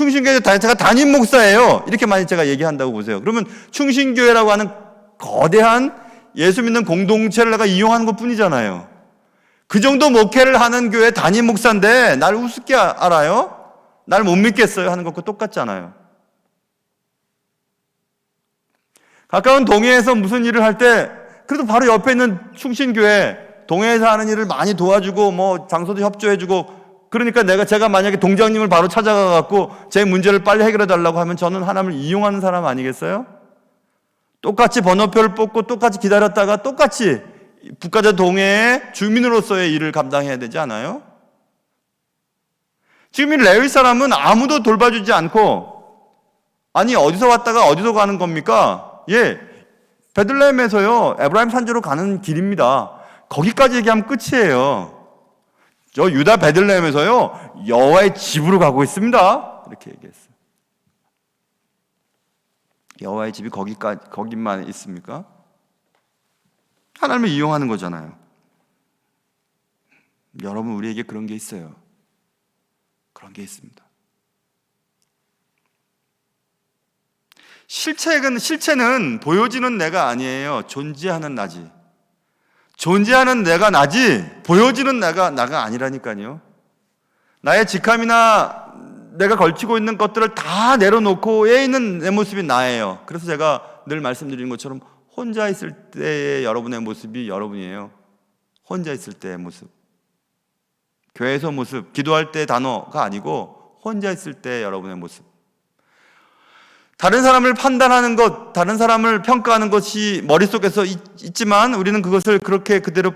제가 담임 목사예요. 이렇게 많이 제가 얘기한다고 보세요. 그러면 충신교회라고 하는 거대한 예수 믿는 공동체를 내가 이용하는 것 뿐이잖아요. 그 정도 목회를 하는 교회 담임 목사인데 날 우습게 알아요? 날 못 믿겠어요 하는 것과 똑같잖아요. 가까운 동해에서 무슨 일을 할 때 그래도 바로 옆에 있는 충신교회 동해에서 하는 일을 많이 도와주고 뭐 장소도 협조해주고 그러니까 제가 만약에 동장님을 바로 찾아가 갖고 제 문제를 빨리 해결해 달라고 하면 저는 하나님을 이용하는 사람 아니겠어요? 똑같이 번호표를 뽑고 똑같이 기다렸다가 똑같이 북가자 동해의 주민으로서의 일을 감당해야 되지 않아요? 지금 이 레위 사람은 아무도 돌봐주지 않고 아니 어디서 왔다가 어디서 가는 겁니까? 베들레헴에서요 에브라임 산지로 가는 길입니다. 거기까지 얘기하면 끝이에요. 저 유다 베들레헴에서요 여호와의 집으로 가고 있습니다. 이렇게 얘기했어요. 여호와의 집이 거기만 있습니까? 하나님을 이용하는 거잖아요. 여러분 우리에게 그런 게 있어요. 그런 게 있습니다. 실체는 보여지는 내가 아니에요. 존재하는 나지. 존재하는 내가 나지 보여지는 나가 아니라니까요. 나의 직함이나 내가 걸치고 있는 것들을 다 내려놓고 에 있는 내 모습이 나예요. 그래서 제가 늘 말씀드리는 것처럼 혼자 있을 때의 여러분의 모습이 여러분이에요. 혼자 있을 때의 모습. 교회에서 모습, 기도할 때 단어가 아니고 혼자 있을 때 여러분의 모습. 다른 사람을 판단하는 것, 다른 사람을 평가하는 것이 머릿속에서 있지만 우리는 그것을 그렇게 그대로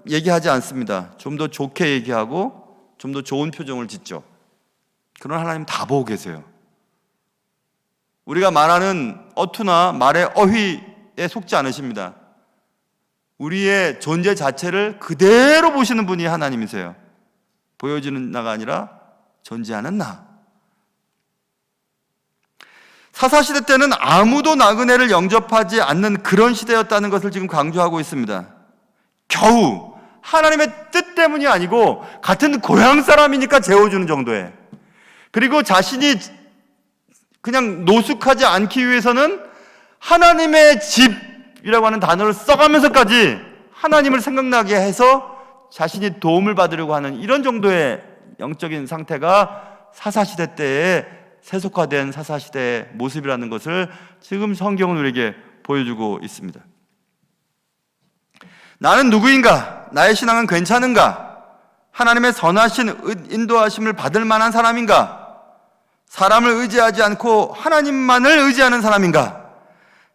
얘기하지 않습니다. 좀 더 좋게 얘기하고 좀 더 좋은 표정을 짓죠. 그런 하나님 다 보고 계세요. 우리가 말하는 어투나 말의 어휘에 속지 않으십니다. 우리의 존재 자체를 그대로 보시는 분이 하나님이세요. 보여지는 나가 아니라 존재하는 나. 사사시대 때는 아무도 나그네를 영접하지 않는 그런 시대였다는 것을 지금 강조하고 있습니다. 겨우 하나님의 뜻 때문이 아니고 같은 고향 사람이니까 재워주는 정도에, 그리고 자신이 그냥 노숙하지 않기 위해서는 하나님의 집이라고 하는 단어를 써가면서까지 하나님을 생각나게 해서 자신이 도움을 받으려고 하는 이런 정도의 영적인 상태가 사사시대 때에 세속화된 사사시대의 모습이라는 것을 지금 성경은 우리에게 보여주고 있습니다. 나는 누구인가? 나의 신앙은 괜찮은가? 하나님의 선하신 인도하심을 받을 만한 사람인가? 사람을 의지하지 않고 하나님만을 의지하는 사람인가?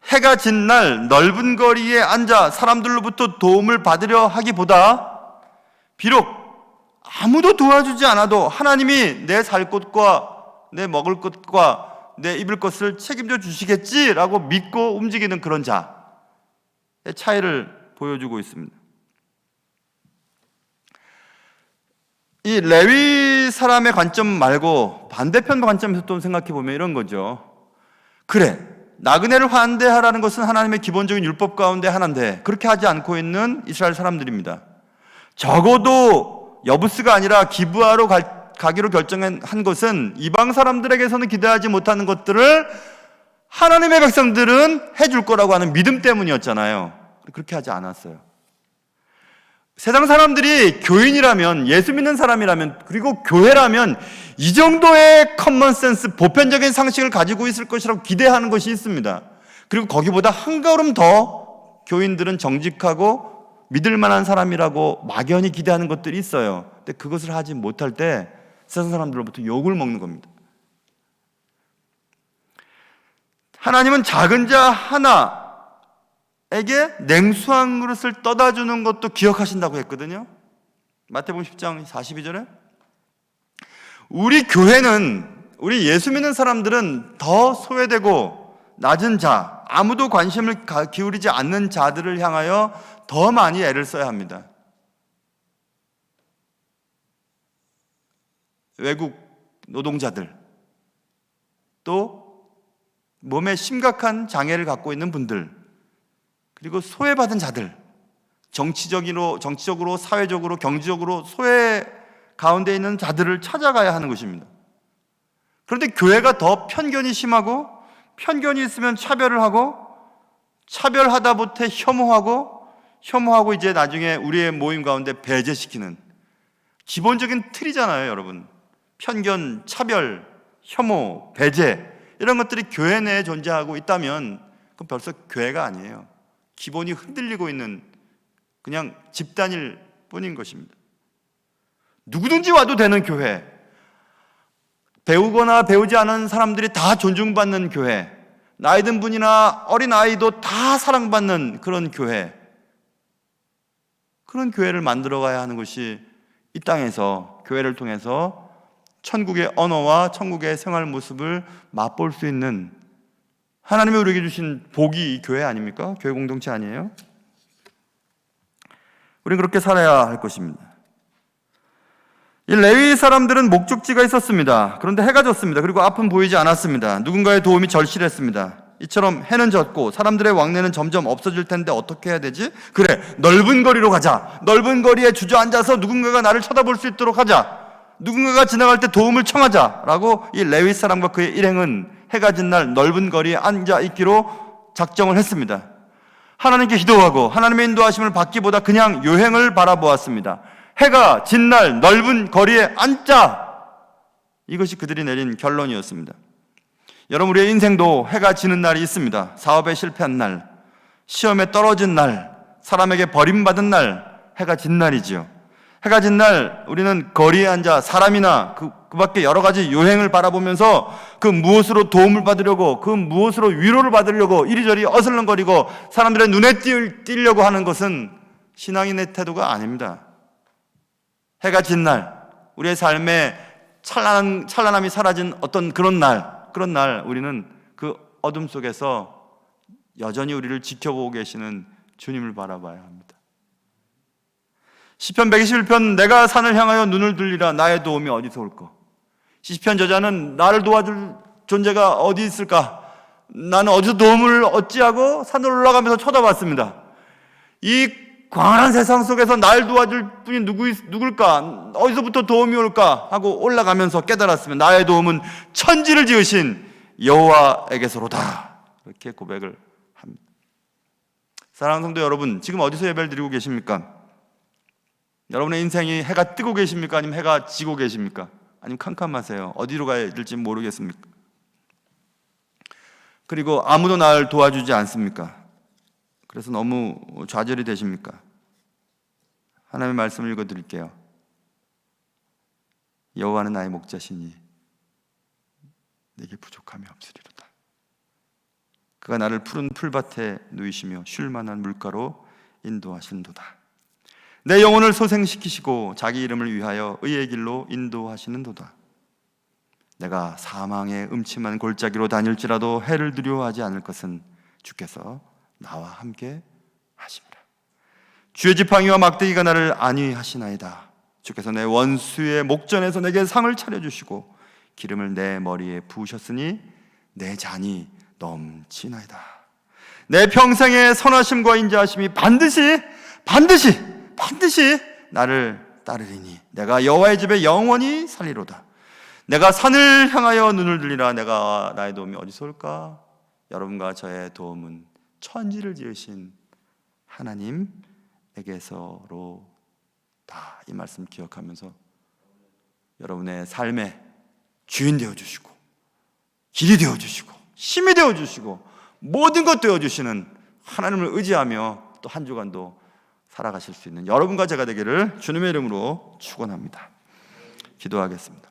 해가 진 날 넓은 거리에 앉아 사람들로부터 도움을 받으려 하기보다 비록 아무도 도와주지 않아도 하나님이 내 살 곳과 내 먹을 것과 내 입을 것을 책임져 주시겠지라고 믿고 움직이는 그런 자의 차이를 보여주고 있습니다. 이 레위 사람의 관점 말고 반대편 관점에서 또 생각해 보면 이런 거죠. 그래, 나그네를 환대하라는 것은 하나님의 기본적인 율법 가운데 하나인데 그렇게 하지 않고 있는 이스라엘 사람들입니다. 적어도 여부스가 아니라 기브아로 가기로 결정한 것은 이방 사람들에게서는 기대하지 못하는 것들을 하나님의 백성들은 해줄 거라고 하는 믿음 때문이었잖아요. 그렇게 하지 않았어요. 세상 사람들이 교인이라면, 예수 믿는 사람이라면, 그리고 교회라면 이 정도의 커먼센스, 보편적인 상식을 가지고 있을 것이라고 기대하는 것이 있습니다. 그리고 거기보다 한 걸음 더 교인들은 정직하고 믿을 만한 사람이라고 막연히 기대하는 것들이 있어요. 근데 그것을 하지 못할 때 세상 사람들로부터 욕을 먹는 겁니다. 하나님은 작은 자 하나에게 냉수한 그릇을 떠다 주는 것도 기억하신다고 했거든요. 마태복음 10장 42절에 우리 교회는, 우리 예수 믿는 사람들은 더 소외되고 낮은 자, 아무도 관심을 기울이지 않는 자들을 향하여 더 많이 애를 써야 합니다. 외국 노동자들, 또 몸에 심각한 장애를 갖고 있는 분들, 그리고 소외받은 자들, 정치적으로, 사회적으로, 경제적으로 소외 가운데 있는 자들을 찾아가야 하는 것입니다. 그런데 교회가 더 편견이 심하고, 편견이 있으면 차별을 하고, 차별하다 못해 혐오하고 이제 나중에 우리의 모임 가운데 배제시키는 기본적인 틀이잖아요, 여러분. 편견, 차별, 혐오, 배제, 이런 것들이 교회 내에 존재하고 있다면 그건 벌써 교회가 아니에요. 기본이 흔들리고 있는 그냥 집단일 뿐인 것입니다. 누구든지 와도 되는 교회, 배우거나 배우지 않은 사람들이 다 존중받는 교회, 나이 든 분이나 어린 아이도 다 사랑받는 그런 교회, 그런 교회를 만들어 가야 하는 것이 이 땅에서 교회를 통해서 천국의 언어와 천국의 생활 모습을 맛볼 수 있는 하나님이 우리에게 주신 복이 이 교회 아닙니까? 교회 공동체 아니에요? 우리는 그렇게 살아야 할 것입니다. 이 레위 사람들은 목적지가 있었습니다. 그런데 해가 졌습니다. 그리고 앞은 보이지 않았습니다. 누군가의 도움이 절실했습니다. 이처럼 해는 졌고 사람들의 왕래는 점점 없어질 텐데 어떻게 해야 되지? 그래, 넓은 거리로 가자. 넓은 거리에 주저앉아서 누군가가 나를 쳐다볼 수 있도록 하자. 누군가가 지나갈 때 도움을 청하자라고 이 레위 사람과 그의 일행은 해가 진 날 넓은 거리에 앉아 있기로 작정을 했습니다. 하나님께 기도하고 하나님의 인도하심을 받기보다 그냥 요행을 바라보았습니다. 해가 진 날 넓은 거리에 앉자, 이것이 그들이 내린 결론이었습니다. 여러분, 우리의 인생도 해가 지는 날이 있습니다. 사업에 실패한 날, 시험에 떨어진 날, 사람에게 버림받은 날, 해가 진 날이지요. 해가 진 날 우리는 거리에 앉아 사람이나 그 밖에 여러 가지 요행을 바라보면서 그 무엇으로 도움을 받으려고, 그 무엇으로 위로를 받으려고 이리저리 어슬렁거리고 사람들의 눈에 띄려고 하는 것은 신앙인의 태도가 아닙니다. 해가 진 날, 우리의 삶에 찬란함이 사라진 어떤 그런 날 우리는 그 어둠 속에서 여전히 우리를 지켜보고 계시는 주님을 바라봐야 합니다. 시편 121편, 내가 산을 향하여 눈을 들리라, 나의 도움이 어디서 올까? 시편 저자는 나를 도와줄 존재가 어디 있을까? 나는 어디서 도움을 얻지하고 산을 올라가면서 쳐다봤습니다. 이 광활한 세상 속에서 날 도와줄 분이 누굴까? 어디서부터 도움이 올까? 하고 올라가면서 깨달았으면 나의 도움은 천지를 지으신 여호와에게서로다, 이렇게 고백을 합니다. 사랑하는 성도 여러분, 지금 어디서 예배를 드리고 계십니까? 여러분의 인생이 해가 뜨고 계십니까? 아니면 해가 지고 계십니까? 아니면 캄캄하세요? 어디로 가야 될지 모르겠습니까? 그리고 아무도 나를 도와주지 않습니까? 그래서 너무 좌절이 되십니까? 하나님의 말씀을 읽어드릴게요. 여호와는 나의 목자시니 내게 부족함이 없으리로다. 그가 나를 푸른 풀밭에 누이시며 쉴 만한 물가로 인도하신도다. 내 영혼을 소생시키시고 자기 이름을 위하여 의의 길로 인도하시는도다. 내가 사망의 음침한 골짜기로 다닐지라도 해를 두려워하지 않을 것은 주께서 나와 함께 하심이라. 주의 지팡이와 막대기가 나를 안위하시나이다. 주께서 내 원수의 목전에서 내게 상을 차려주시고 기름을 내 머리에 부으셨으니 내 잔이 넘치나이다. 내 평생의 선하심과 인자하심이 반드시 나를 따르리니 내가 여호와의 집에 영원히 살리로다. 내가 산을 향하여 눈을 들리라. 내가 나의 도움이 어디서 올까? 여러분과 저의 도움은 천지를 지으신 하나님에게서로다. 이 말씀 기억하면서 여러분의 삶의 주인 되어주시고 길이 되어주시고 힘이 되어주시고 모든 것 되어주시는 하나님을 의지하며 또 한 주간도 살아가실 수 있는 여러분과 제가 되기를 주님의 이름으로 축원합니다. 기도하겠습니다.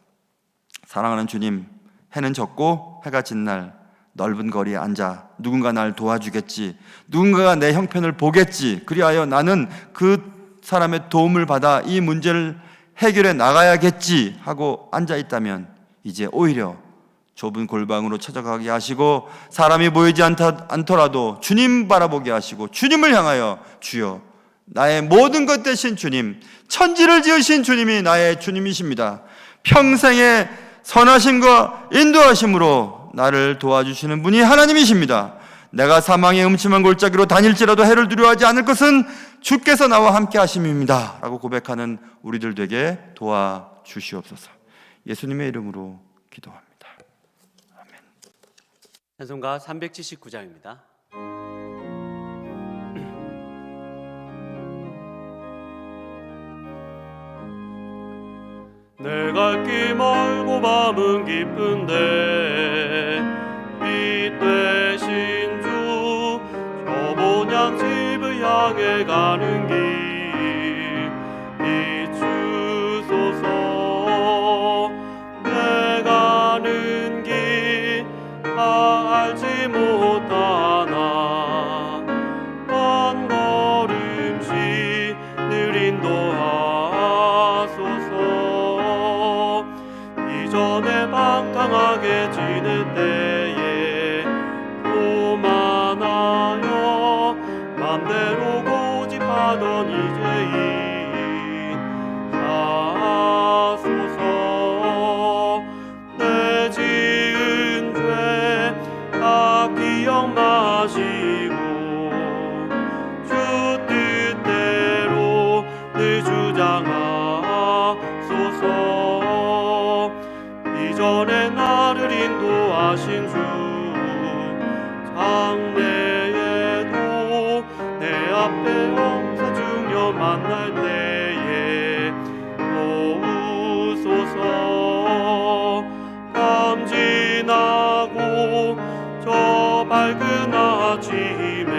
사랑하는 주님, 해는 졌고 해가 진 날 넓은 거리에 앉아 누군가 날 도와주겠지, 누군가가 내 형편을 보겠지, 그리하여 나는 그 사람의 도움을 받아 이 문제를 해결해 나가야겠지 하고 앉아있다면 이제 오히려 좁은 골방으로 찾아가게 하시고 사람이 보이지 않더라도 주님 바라보게 하시고 주님을 향하여 주여, 나의 모든 것 되신 주님, 천지를 지으신 주님이 나의 주님이십니다. 평생의 선하심과 인도하심으로 나를 도와주시는 분이 하나님이십니다. 내가 사망의 음침한 골짜기로 다닐지라도 해를 두려워하지 않을 것은 주께서 나와 함께 하심입니다 라고 고백하는 우리들 되게 도와주시옵소서. 예수님의 이름으로 기도합니다. 아멘. 찬송가 379장입니다. 내 갈 길 멀고 밤은 깊은데 빛 되신 주, 저 본향 집을 향해 가는 길 비추소서. 내 가는 길 알지 못하나 한 걸음씩 늘 인도하소서. 이전에 방탕하게 지는 때에 교만하여 맘대로 고집하던 이제인 사소서. 내 지은 죄 다 기억 마시고 주 뜻대로 늘 주장하소서. 이전에 나를 인도하신 주, 장래에도 영사 중녀 만날 때에 도우소서. 밤 지나고 저 밝은 아침에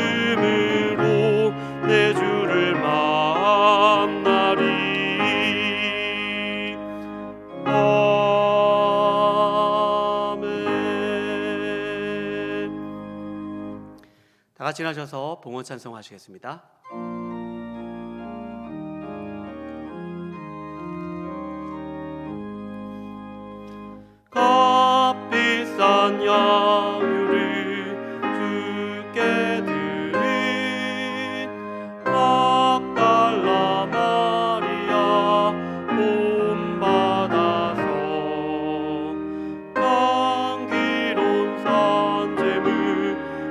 기쁨으로 내 주를 만나리. 다 같이 일어나셔서 봉헌 찬송하시겠습니다. 값비싼 양유를 주께 드린 막달라 마리아 본받아서 향기로운 산재물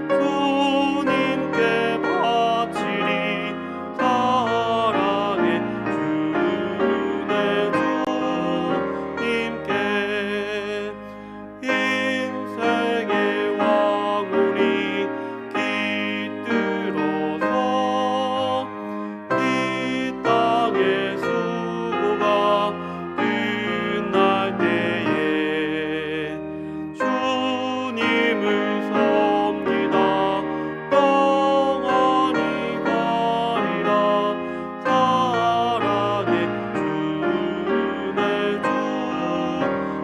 주님께 바치리. 사랑의 주내 주님께 인생의 왕혼이 깃들어서 이 땅의 수고가 끝날 때에 주님을 섬기다 영원히 가리라. 사랑의 주내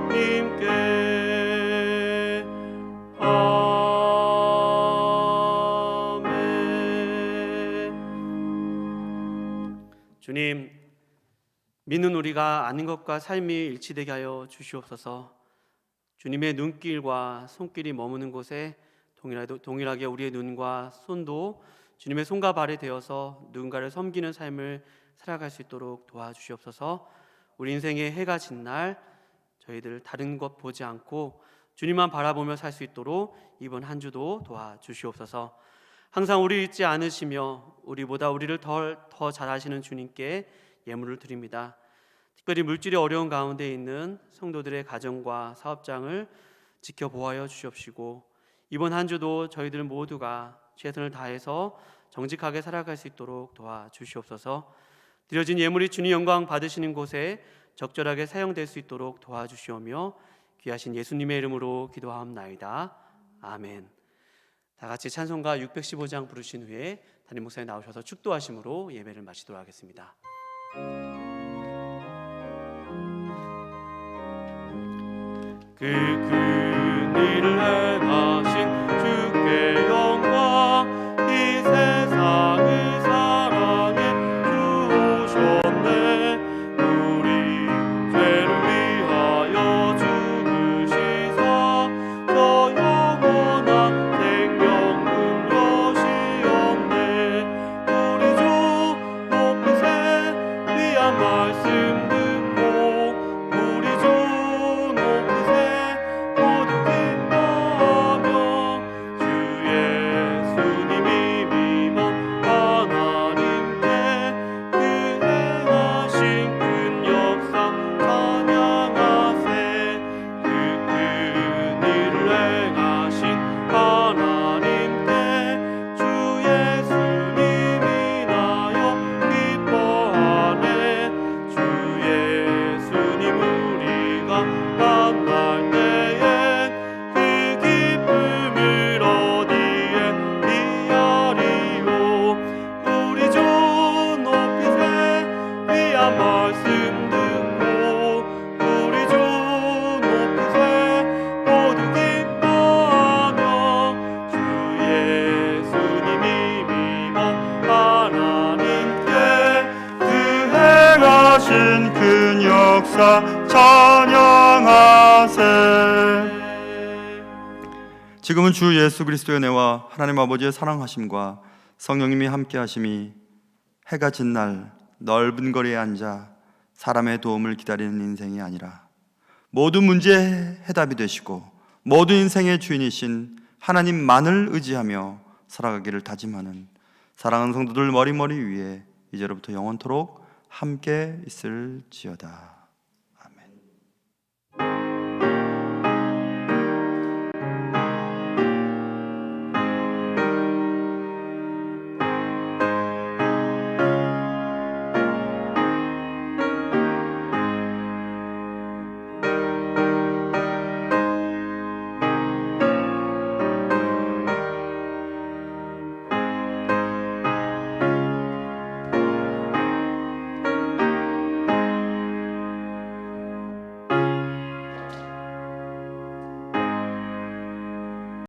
주님께 아멘. 주님, 믿는 우리가 아는 것과 삶이 일치되게 하여 주시옵소서. 주님의 눈길과 손길이 머무는 곳에 동일하게 우리의 눈과 손도 주님의 손과 발이 되어서 누군가를 섬기는 삶을 살아갈 수 있도록 도와주시옵소서. 우리 인생의 해가 진 날 저희들 다른 것 보지 않고 주님만 바라보며 살 수 있도록 이번 한 주도 도와주시옵소서. 항상 우리 잊지 않으시며 우리보다 우리를 더 잘 아시는 주님께 예물을 드립니다. 특별히 물질이 어려운 가운데 있는 성도들의 가정과 사업장을 지켜보아여 주시옵시고, 이번 한 주도 저희들 모두가 최선을 다해서 정직하게 살아갈 수 있도록 도와주시옵소서. 드려진 예물이 주님 영광 받으시는 곳에 적절하게 사용될 수 있도록 도와주시오며 귀하신 예수님의 이름으로 기도하옵나이다. 아멘. 다 같이 찬송가 615장 부르신 후에 담임 목사님 나오셔서 축도하심으로 예배를 마치도록 하겠습니다. 그 큰 일을 행하신 주께 영광. 이 세상을 사랑해 주오셨네. 우리 죄를 위하여 죽으시사 저 영원한 생명문 여시었네. 우리 주 높이세 귀한 말씀 듣고 우리 주 높이세 모두 기뻐하며 주 예수님이 믿어 하나님께 그 행하신 큰 역사 찬양하세. 그 큰 일을 행하신 하나님께 주 예수님이 나여 기뻐하네. 주 예수님 우리가 만날 때에 그 기쁨을 어디에 비하리요. 우리 주 높이세 귀한 말씀 듣고 우리 주 높이세 모두 기뻐하며 주 예수님이 믿어 하나님께 그 행하신 큰 역사 찬양하세. 지금은 주 예수 그리스도의 은혜와 하나님 아버지의 사랑하심과 성령님이 함께하심이 해가 진 날 넓은 거리에 앉아 사람의 도움을 기다리는 인생이 아니라 모든 문제의 해답이 되시고 모든 인생의 주인이신 하나님만을 의지하며 살아가기를 다짐하는 사랑하는 성도들 머리머리 위에 이제로부터 영원토록 함께 있을지어다.